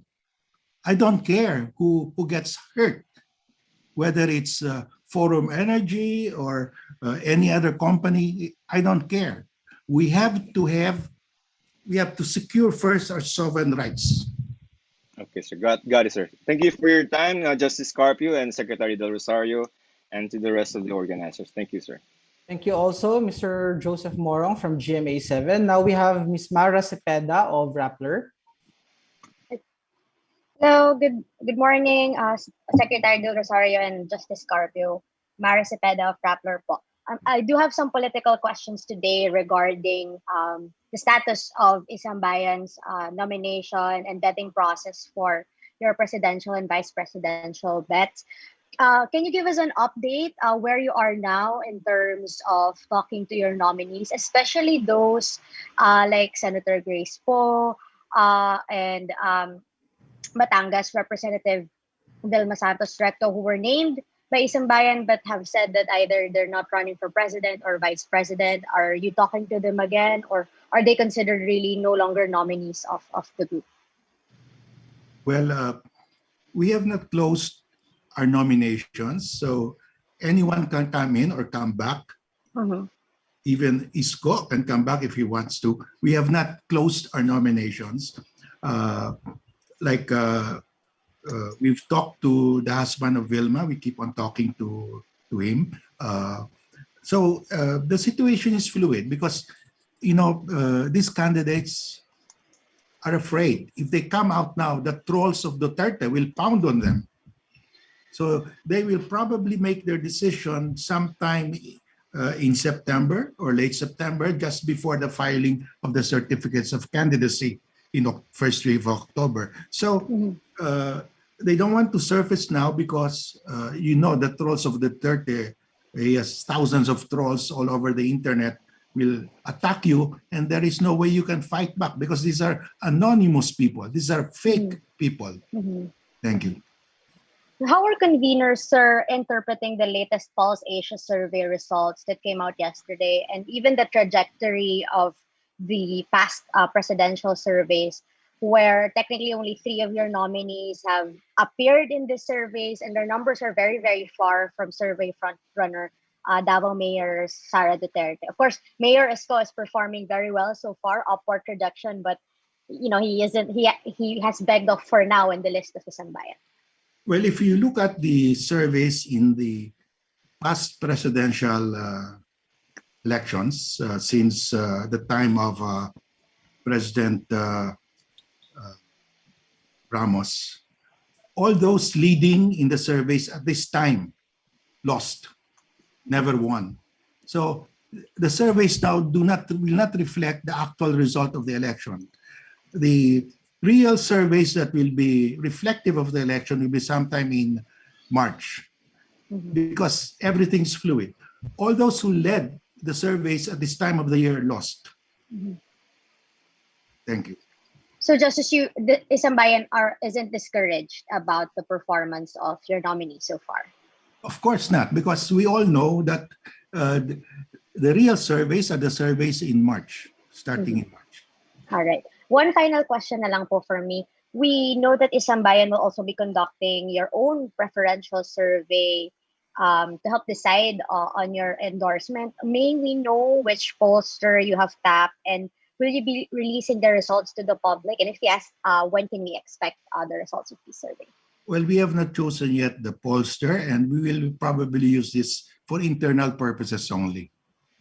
I don't care who gets hurt, whether it's Forum Energy or any other company. I don't care. We have to secure first our sovereign rights. Okay, sir. Got it, sir. Thank you for your time, Justice Carpio and Secretary Del Rosario, and to the rest of the organizers. Thank you, sir. Thank you also, Mr. Joseph Morong from GMA7. Now we have Ms. Mara Cepeda of Rappler. Hello, good morning, Secretary Del Rosario and Justice Carpio. Mara Cepeda of Rappler po. I do have some political questions today regarding the status of Isambayan's nomination and vetting process for your presidential and vice presidential bets. Can you give us an update where you are now in terms of talking to your nominees, especially those like Senator Grace Poe and Batangas Representative Vilma Santos Recto, who were named by Isambayan but have said that either they're not running for president or vice president? Are you talking to them again, or are they considered really no longer nominees of the group? Well, we have not closed our nominations, so anyone can come in or come back. Even Isko can come back if he wants to. We have not closed our nominations. We've talked to the husband of Vilma. We keep on talking to him. So the situation is fluid because, these candidates are afraid. If they come out now, the trolls of Duterte will pound on them. So they will probably make their decision sometime in September or late September, just before the filing of the certificates of candidacy in first week of October. So they don't want to surface now because the trolls of Duterte, he has thousands of trolls all over the internet, will attack you, and there is no way you can fight back because these are anonymous people. These are fake people. Thank you. How are conveners, sir, interpreting the latest Pulse Asia survey results that came out yesterday, and even the trajectory of the past presidential surveys, where technically only 3 of your nominees have appeared in the surveys, and their numbers are very, very far from survey frontrunner Davao Mayor Sara Duterte. Of course, Mayor Esco is performing very well so far, upward projection, but he isn't. He has begged off for now in the list of Isambayan. Well, if you look at the surveys in the past presidential elections since the time of President Ramos, all those leading in the surveys at this time lost, never won. So the surveys now will not reflect the actual result of the election. The real surveys that will be reflective of the election will be sometime in March, because everything's fluid. All those who led the surveys at this time of the year lost. Thank you. So, Justice, the Isambayan isn't discouraged about the performance of your nominee so far? Of course not, because we all know that the real surveys are the surveys in March, starting in March. All right. One final question na lang po for me. We know that Isambayan will also be conducting your own preferential survey to help decide on your endorsement. May we know which pollster you have tapped, and will you be releasing the results to the public? And if yes, when can we expect the results of this survey? Well, we have not chosen yet the pollster, and we will probably use this for internal purposes only.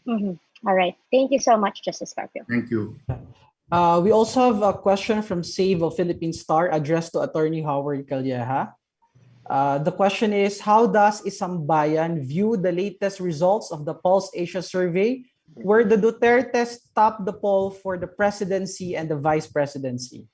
All right. Thank you so much, Justice Carpio. Thank you. We also have a question from Save a Philippine Star addressed to Attorney Howard Calleja. The question is, how does Isambayan view the latest results of the Pulse Asia survey, where the Dutertes topped the poll for the presidency and the vice presidency?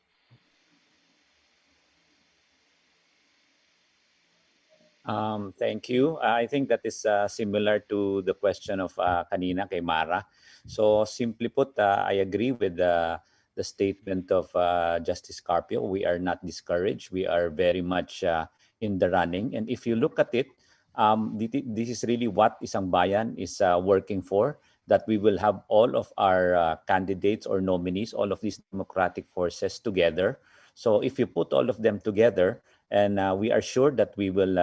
Thank you. I think that is similar to the question of kanina kay Mara. So simply put, I agree with the statement of Justice Carpio. We are not discouraged. We are very much in the running. And if you look at it, this is really what Isambayan is working for, that we will have all of our candidates or nominees, all of these democratic forces together. So if you put all of them together, and we are sure that we will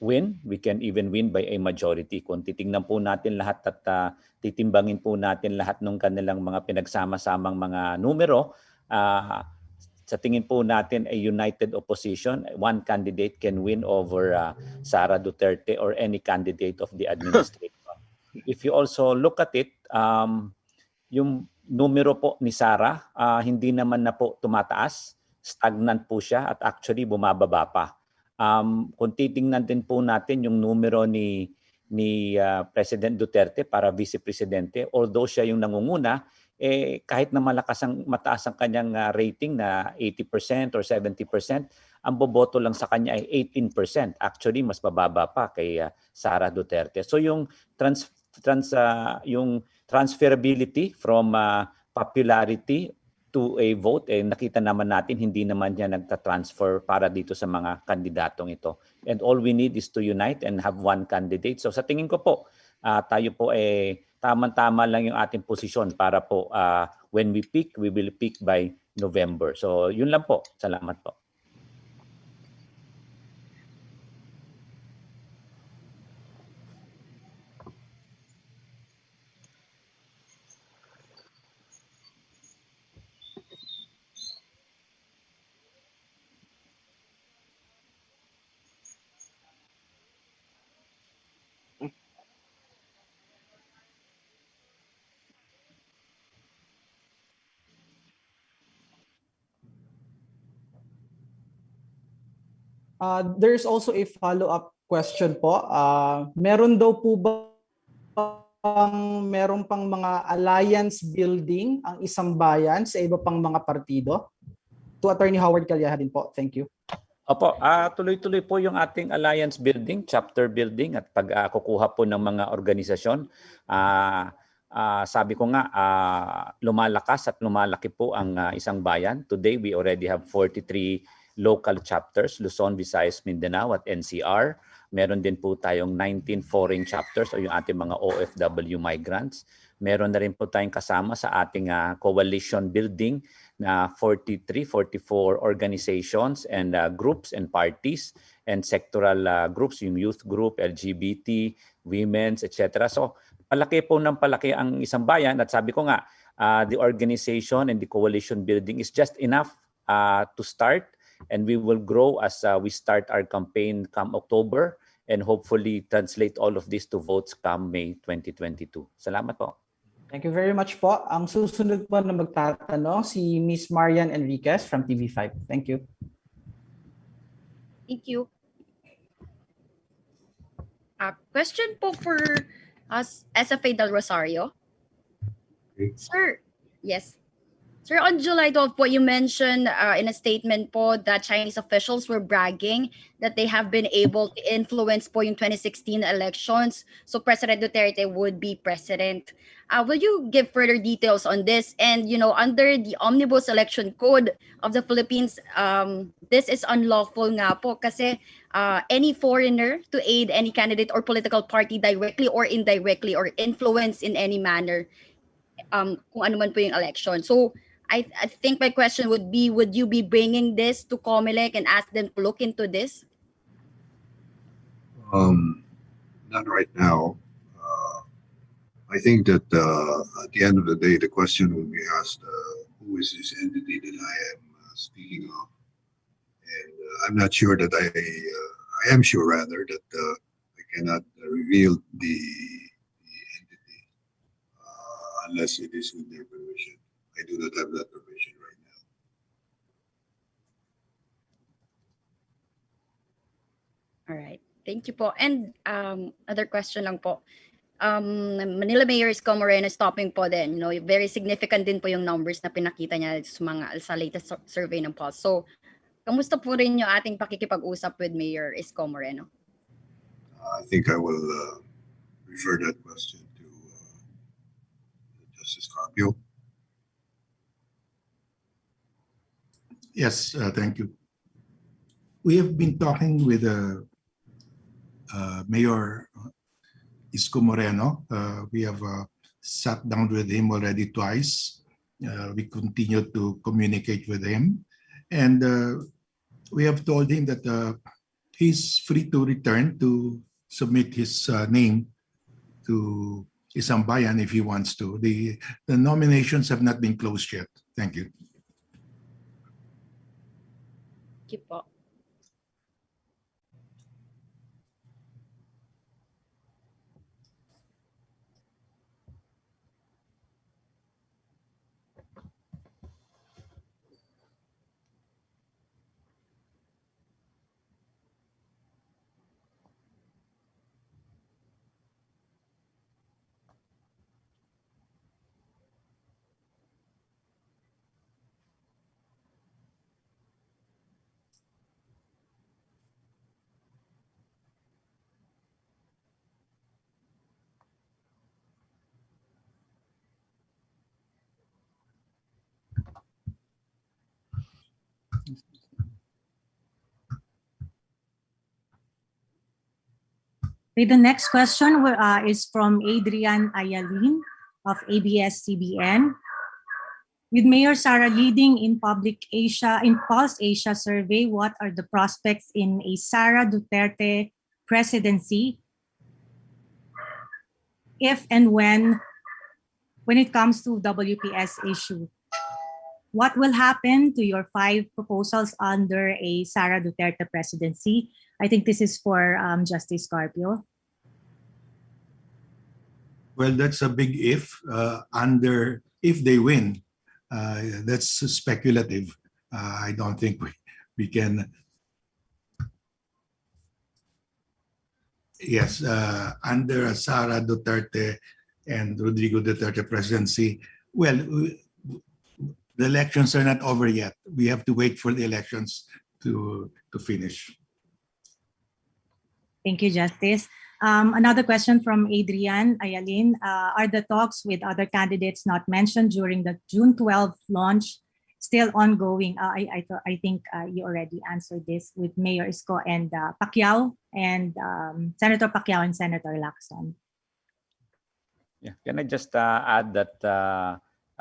win. We can even win by a majority. Kung titingnan po natin lahat at titimbangin po natin lahat ng kanilang mga pinagsama-samang mga numero, sa tingin po natin a united opposition, one candidate can win over Sara Duterte or any candidate of the administration. If you also look at it, yung numero po ni Sara, hindi naman na po tumataas. Stagnant po siya at actually bumababa pa. Kung titingnan din po natin yung numero ni President Duterte para Vice Presidente, although siya yung nangunguna, kahit na mataas ang kanyang rating na 80% or 70%, ang boboto lang sa kanya ay 18%. Actually, mas mababa pa kay Sara Duterte. So yung yung transferability from popularity to a vote, nakita naman natin hindi naman niya nagta-transfer para dito sa mga kandidatong ito. And all we need is to unite and have one candidate. So sa tingin ko po, tayo po tamang-tama lang yung ating posisyon para po when we pick, we will pick by November. So yun lang po. Salamat po. There's also a follow-up question po. Meron daw po ba meron pang mga alliance building ang Isambayan sa iba pang mga partido? To Attorney Howard Calleja din po. Thank you. Opo, tuloy-tuloy po yung ating alliance building, chapter building at pagkukuha po ng mga organisasyon. Sabi ko nga, lumalakas at lumalaki po ang Isang Bayan. Today, we already have 43 local chapters, Luzon, Visayas, Mindanao at NCR. Meron din po tayong 19 foreign chapters o yung ating mga OFW migrants. Meron na rin po tayong kasama sa ating coalition building na 43, 44 organizations and groups and parties and sectoral groups, yung youth group, LGBT, women's, etc. So palaki po ng palaki ang Isambayan at sabi ko nga, the organization and the coalition building is just enough to start, and we will grow as we start our campaign come October and hopefully translate all of this to votes come May 2022. Salamat po. Thank you very much po. Ang susunod po na magtatanong si Miss Marian Enriquez from TV5. Thank you. Thank you. Question po for us, SFA Del Rosario. Okay. Sir, yes. Sir, on July 12 po, you mentioned in a statement po that Chinese officials were bragging that they have been able to influence po yung 2016 elections so President Duterte would be president. Will you give further details on this? And, you know, under the Omnibus Election Code of the Philippines, this is unlawful nga po kasi any foreigner to aid any candidate or political party directly or indirectly or influence in any manner kung ano man po yung election. So, I think my question would be, would you be bringing this to COMELEC and ask them to look into this? Not right now. I think that at the end of the day, the question will be asked, who is this entity that I am speaking of? And I'm not sure that I am sure rather that I cannot reveal the entity unless it is with their permission. I do not have that permission right now. All right. Thank you po. And other question lang po. Manila Mayor Isko Moreno is stopping po din. You know, very significant din po yung numbers na pinakita niya sa latest survey ng Pulse. So, kamusta po rin yung ating pakikipag-usap with Mayor Isko Moreno? I think I will refer that question to Justice Carpio. Yes, thank you. We have been talking with Mayor Isko Moreno. We have sat down with him already twice. We continue to communicate with him. And we have told him that he's free to return to submit his name to Isambayan if he wants to. The nominations have not been closed yet. Thank you. Thank you po. Okay, the next question is from Adrian Ayalin of ABS-CBN. With Mayor Sara leading in Pulse Asia survey, what are the prospects in a Sara Duterte presidency if and when it comes to WPS issue? What will happen to your 5 proposals under a Sara Duterte presidency? I think this is for Justice Carpio. Well, that's a big if. If they win, that's speculative. I don't think we can. Yes, under a Sara Duterte and Rodrigo Duterte presidency, well, the elections are not over yet. We have to wait for the elections to finish. Thank you, Justice. Another question from Adrian Ayalin. Are the talks with other candidates not mentioned during the June 12 launch still ongoing. I think you already answered this with Mayor Isko and Pacquiao and Senator Pacquiao and Senator Lacson. Yeah. Can I just add that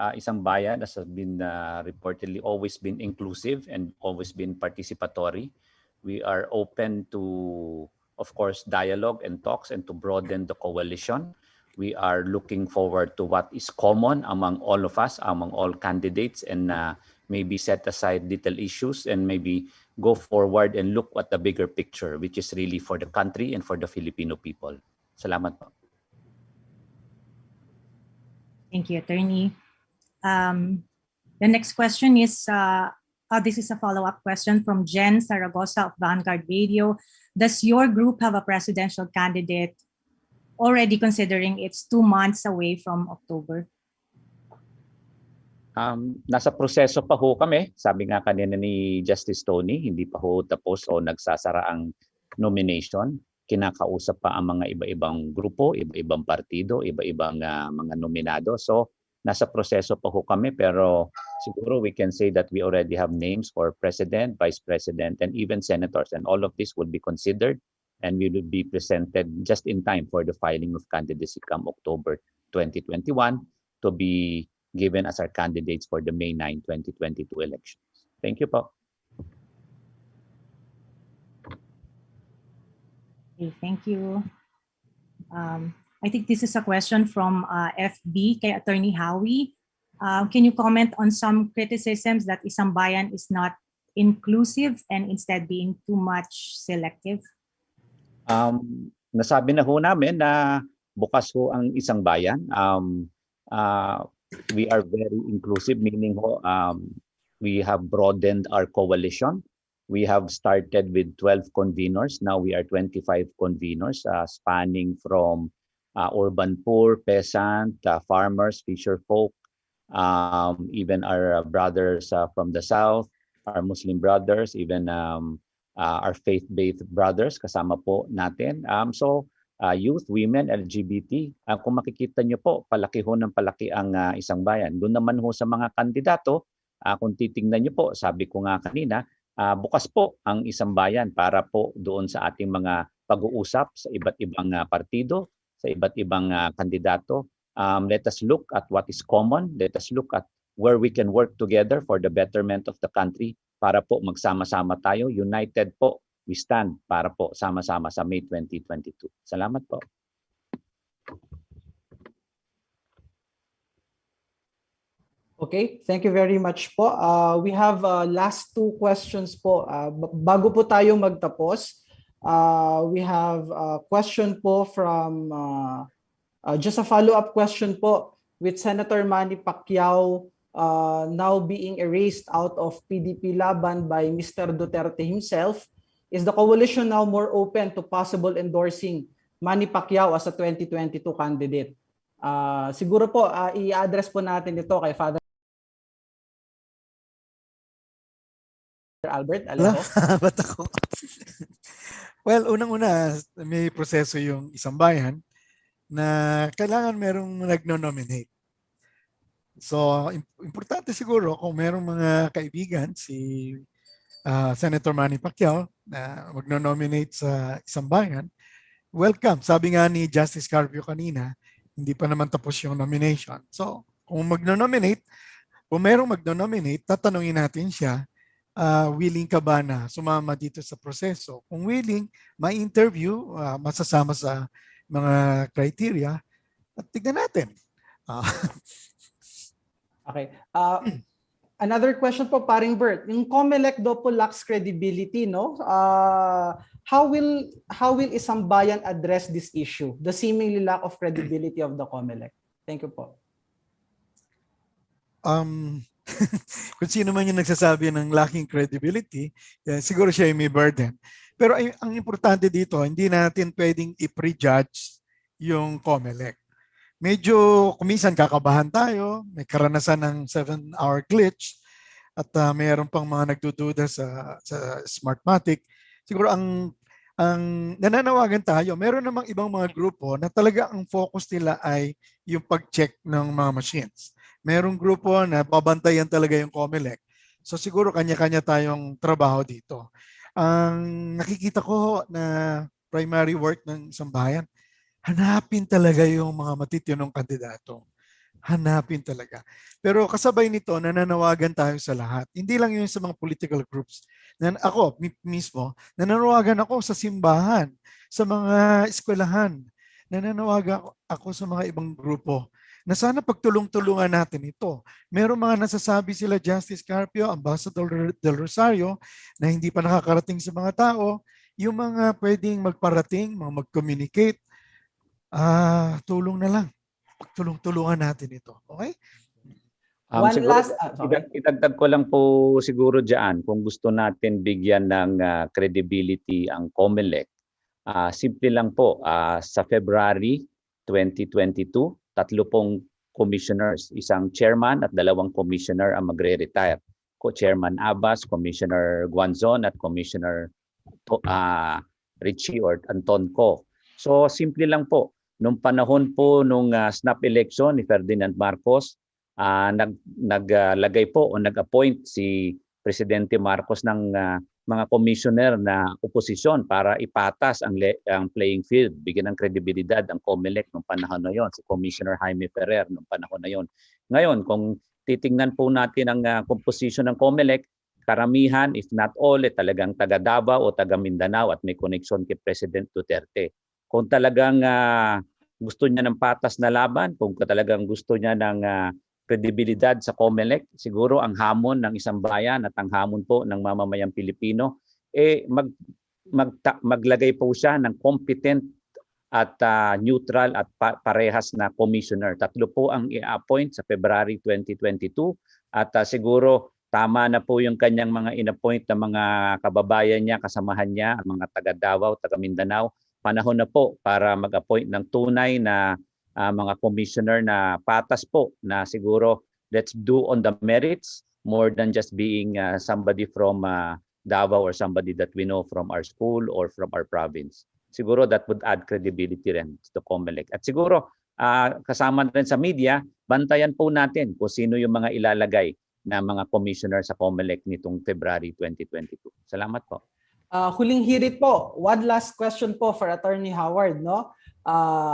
Isambayan has been reportedly always been inclusive and always been participatory. We are open to, of course, dialogue and talks and to broaden the coalition. We are looking forward to what is common among all of us, among all candidates, and maybe set aside little issues and maybe go forward and look at the bigger picture, which is really for the country and for the Filipino people. Salamat po. Thank you, Attorney. The next question is, this is a follow-up question from Jen Saragosa of Vanguard Radio. Does your group have a presidential candidate already, considering it's 2 months away from October? Nasa proseso pa ho kami. Sabi nga kanina ni Justice Tony, hindi pa ho tapos o nagsasara ang nomination. Kinakausap pa ang mga iba-ibang grupo, iba-ibang partido, iba-ibang mga nominado. So nasa proseso pa ho kami, pero siguro we can say that we already have names for President, Vice President, and even Senators. And all of this will be considered and we will be presented just in time for the filing of candidacy come October 2021 to be given as our candidates for the May 9, 2022 elections. Thank you po. Okay, thank you. I think this is a question from FB kay Attorney Howie. Can you comment on some criticisms that Isambayan is not inclusive and instead being too much selective? Nasabi na ho namin na bukas ho ang Isambayan. We are very inclusive, meaning ho, we have broadened our coalition. We have started with 12 conveners. Now we are 25 conveners, spanning from urban poor, peasant, farmers, fisher folk, even our brothers from the south, our Muslim brothers, even our faith-based brothers, kasama po natin. Youth, women, LGBT, kung makikita nyo po, palaki ho ng palaki ang Isambayan. Doon naman ho sa mga kandidato, kung titingnan nyo po, sabi ko nga kanina, bukas po ang Isambayan para po doon sa ating mga pag-uusap sa iba't ibang partido, sa iba't ibang kandidato. Let us look at what is common. Let us look at where we can work together for the betterment of the country para po magsama-sama tayo. United po, we stand para po sama-sama sa May 2022. Salamat po. Okay, thank you very much po. We have last 2 questions po. Bago po tayo magtapos, we have a question po from, just a follow-up question po with Senator Manny Pacquiao now being erased out of PDP Laban by Mr. Duterte himself. Is the coalition now more open to possible endorsing Manny Pacquiao as a 2022 candidate? Siguro po, i-address po natin ito kay Father Albert. Alejo. Ba't ako? Well, unang-una, may proseso yung Isambayan na kailangan merong nagno-nominate. So, importante siguro kung merong mga kaibigan, si Senator Manny Pacquiao na magno-nominate sa Isambayan, welcome. Sabi nga ni Justice Carpio kanina, hindi pa naman tapos yung nomination. So, kung magno-nominate, kung merong magno-nominate, tatanungin natin siya, willing ka ba na sumama dito sa proseso? Kung willing, may interview, masasama sa mga criteria, at tignan natin. Okay. Another question po, paring Bert. Yung COMELEC daw po lacks credibility, no? How will Isambayan address this issue, the seemingly lack of credibility of the COMELEC? Thank you po. Kung sino man yung nagsasabi ng lacking credibility, siguro siya may burden. Pero ang importante dito, hindi natin pwedeng i-prejudge yung COMELEC. Medyo kuminsan kakabahan tayo, may karanasan ng 7-hour glitch, at mayroon pang mga nagdududa sa Smartmatic. Siguro ang nananawagan tayo, meron namang ibang mga grupo na talaga ang focus nila ay yung pag-check ng mga machines. Merong grupo na babantayan talaga yung COMELEC. So siguro kanya-kanya tayong trabaho dito. Ang nakikita ko na primary work ng Sambayan, hanapin talaga yung mga matitinong kandidato. Hanapin talaga. Pero kasabay nito, nananawagan tayo sa lahat. Hindi lang yun sa mga political groups. Ako mismo, nananawagan ako sa simbahan, sa mga eskwelahan. Nananawagan ako sa mga ibang grupo na sana pagtulong-tulungan natin ito. Merong mga nasasabi sila, Justice Carpio, Ambassador Del Rosario, na hindi pa nakakarating sa mga tao. Yung mga pwedeng magparating, mga mag-communicate, tulong na lang. Pagtulong-tulungan natin ito. Okay? Siguro, idagdag ko lang po siguro diyan kung gusto natin bigyan ng credibility ang COMELEC. Simple lang po, sa February 2022, 30 commissioners, isang chairman at 2 commissioner ang magre-retire. Co-chairman Abbas, Commissioner Guanzon at Commissioner Richie or Anton Co. So simple lang po, nung panahon po nung snap election ni Ferdinand Marcos, naglagay po o nag-appoint si Presidente Marcos ng mga commissioner na oposisyon para ipatas ang playing field, bigyan ng kredibilidad ang COMELEC nung panahon na yon, si Commissioner Jaime Ferrer nung panahon na yon. Ngayon, kung titingnan po natin ang composition ng COMELEC, karamihan, if not all, talagang taga Davao o taga Mindanao at may connection kay President Duterte. Kung talagang gusto niya ng patas na laban, kung talagang gusto niya ng kredibilidad sa COMELEC, siguro ang hamon ng isang bayan at ang hamon po ng mamamayang Pilipino, maglagay po siya ng competent at neutral at parehas na commissioner. 3 po ang i-appoint sa February 2022 at siguro tama na po yung kanyang mga in-appoint na mga kababayan niya, kasamahan niya, ang mga taga Davao, taga Mindanao. Panahon na po para mag-appoint ng tunay na mga commissioner na patas po na siguro let's do on the merits more than just being somebody from Davao or somebody that we know from our school or from our province. Siguro that would add credibility rin to COMELEC. At siguro kasama rin sa media, bantayan po natin kung sino yung mga ilalagay na mga commissioner sa COMELEC nitong February 2022. Salamat po. Huling hirit po, one last question po for Attorney Howard, no?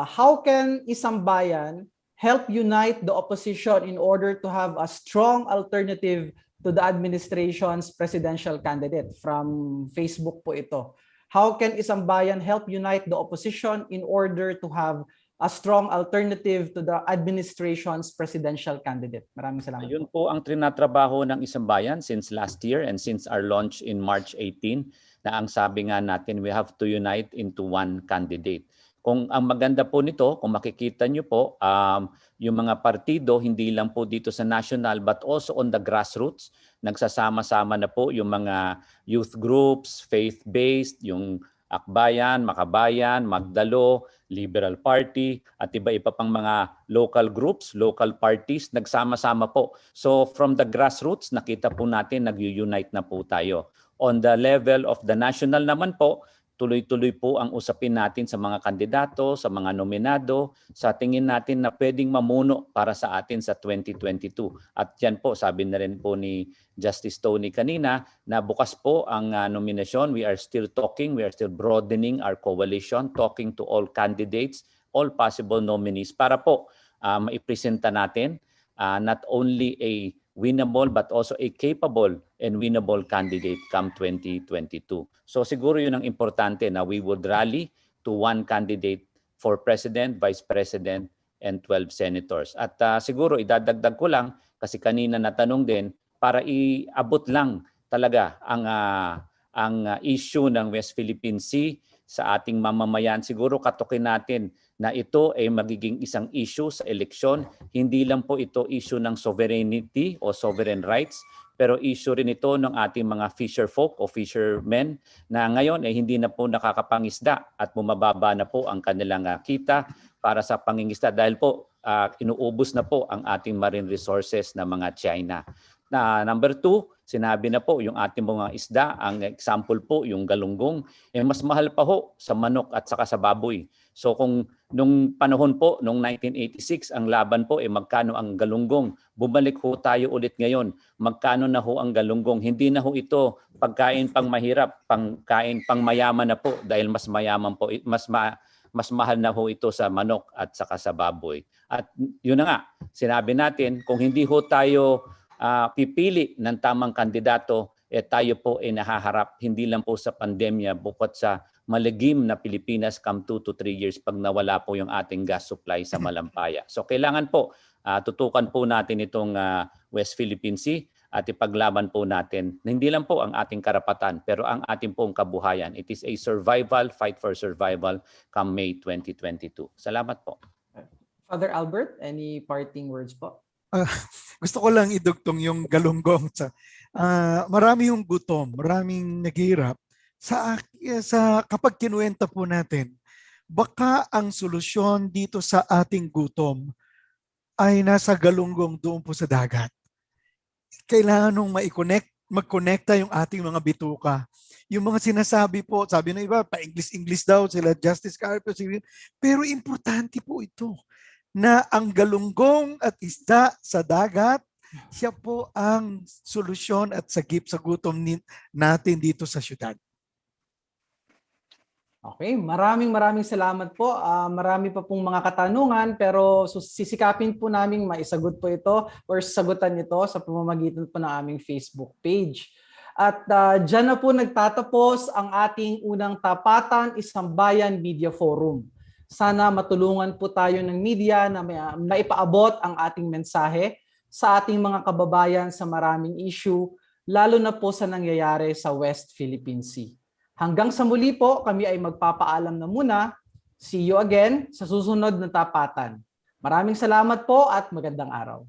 How can Isambayan help unite the opposition in order to have a strong alternative to the administration's presidential candidate? From Facebook po ito. How can Isambayan help unite the opposition in order to have a strong alternative to the administration's presidential candidate? Maraming salamat. Yun po ang trinatrabaho ng Isambayan since last year and since our launch in March 18, na ang sabi nga natin, we have to unite into one candidate. Kung ang maganda po nito, kung makikita nyo po, yung mga partido, hindi lang po dito sa national but also on the grassroots, nagsasama-sama na po yung mga youth groups, faith-based, yung Akbayan, Makabayan, Magdalo, Liberal Party, at iba-iba pang mga local groups, local parties, nagsama-sama po. So from the grassroots, nakita po natin, nag-unite na po tayo. On the level of the national naman po, tuloy-tuloy po ang usapin natin sa mga kandidato, sa mga nominado, sa tingin natin na pwedeng mamuno para sa atin sa 2022. At yan po, sabi na rin po ni Justice Tony kanina, na bukas po ang nominasyon. We are still talking, we are still broadening our coalition, talking to all candidates, all possible nominees para po maipresenta natin not only a winnable but also a capable and winnable candidate come 2022. So siguro yun ang importante na we would rally to one candidate for President, Vice President, and 12 senators. At siguro idadagdag ko lang, kasi kanina natanong din, para iabot lang talaga ang issue ng West Philippine Sea sa ating mamamayan. Siguro katukin natin na ito ay magiging isang issue sa eleksyon. Hindi lang po ito issue ng sovereignty o sovereign rights, pero issue rin ito ng ating mga fisher folk o fishermen na ngayon ay hindi na po nakakapangisda at bumababa na po ang kanilang kita para sa pangingisda dahil po inuubos na po ang ating marine resources na mga China. Number 2, sinabi na po yung ating mga isda, ang example po yung galunggong, mas mahal pa ho sa manok at saka sa baboy. So kung nung panahon po, nung 1986, ang laban po magkano ang galunggong, bumalik ho tayo ulit ngayon, magkano na ho ang galunggong. Hindi na ho ito pagkain pang mahirap, pangkain pang mayaman na po dahil mas mayaman po, mas mahal na ho ito sa manok at saka sa baboy. At yun na nga, sinabi natin, kung hindi ho tayo pipili ng tamang kandidato, tayo po nahaharap hindi lang po sa pandemya, bukod sa maligim na Pilipinas come 2 to 3 years pag nawala po yung ating gas supply sa Malampaya. So kailangan po tutukan po natin itong West Philippine Sea at ipaglaban po natin hindi lang po ang ating karapatan pero ang ating pong kabuhayan. It is a survival, fight for survival come May 2022. Salamat po. Father Albert, any parting words po? Gusto ko lang idugtong yung galunggong. Marami yung gutom, maraming naghihirap. Kapag kinuwenta po natin, baka ang solusyon dito sa ating gutom ay nasa galunggong doon po sa dagat. Kailangan nung mag-connecta yung ating mga bituka. Yung mga sinasabi po, sabi ng iba, pa-English daw sila, Justice Carpio, pero importante po ito na ang galunggong at isda sa dagat, siya po ang solusyon at sagip sa gutom natin dito sa syudad. Okay, maraming salamat po. Marami pa pong mga katanungan pero sisikapin po namin maisagot po ito or sagutan ito sa pamamagitan po ng aming Facebook page. At dyan na po nagtatapos ang ating unang Tapatan Isambayan Media Forum. Sana matulungan po tayo ng media na maipaabot ang ating mensahe sa ating mga kababayan sa maraming issue, lalo na po sa nangyayari sa West Philippine Sea. Hanggang sa muli po, kami ay magpapaalam na muna. See you again sa susunod na Tapatan. Maraming salamat po at magandang araw.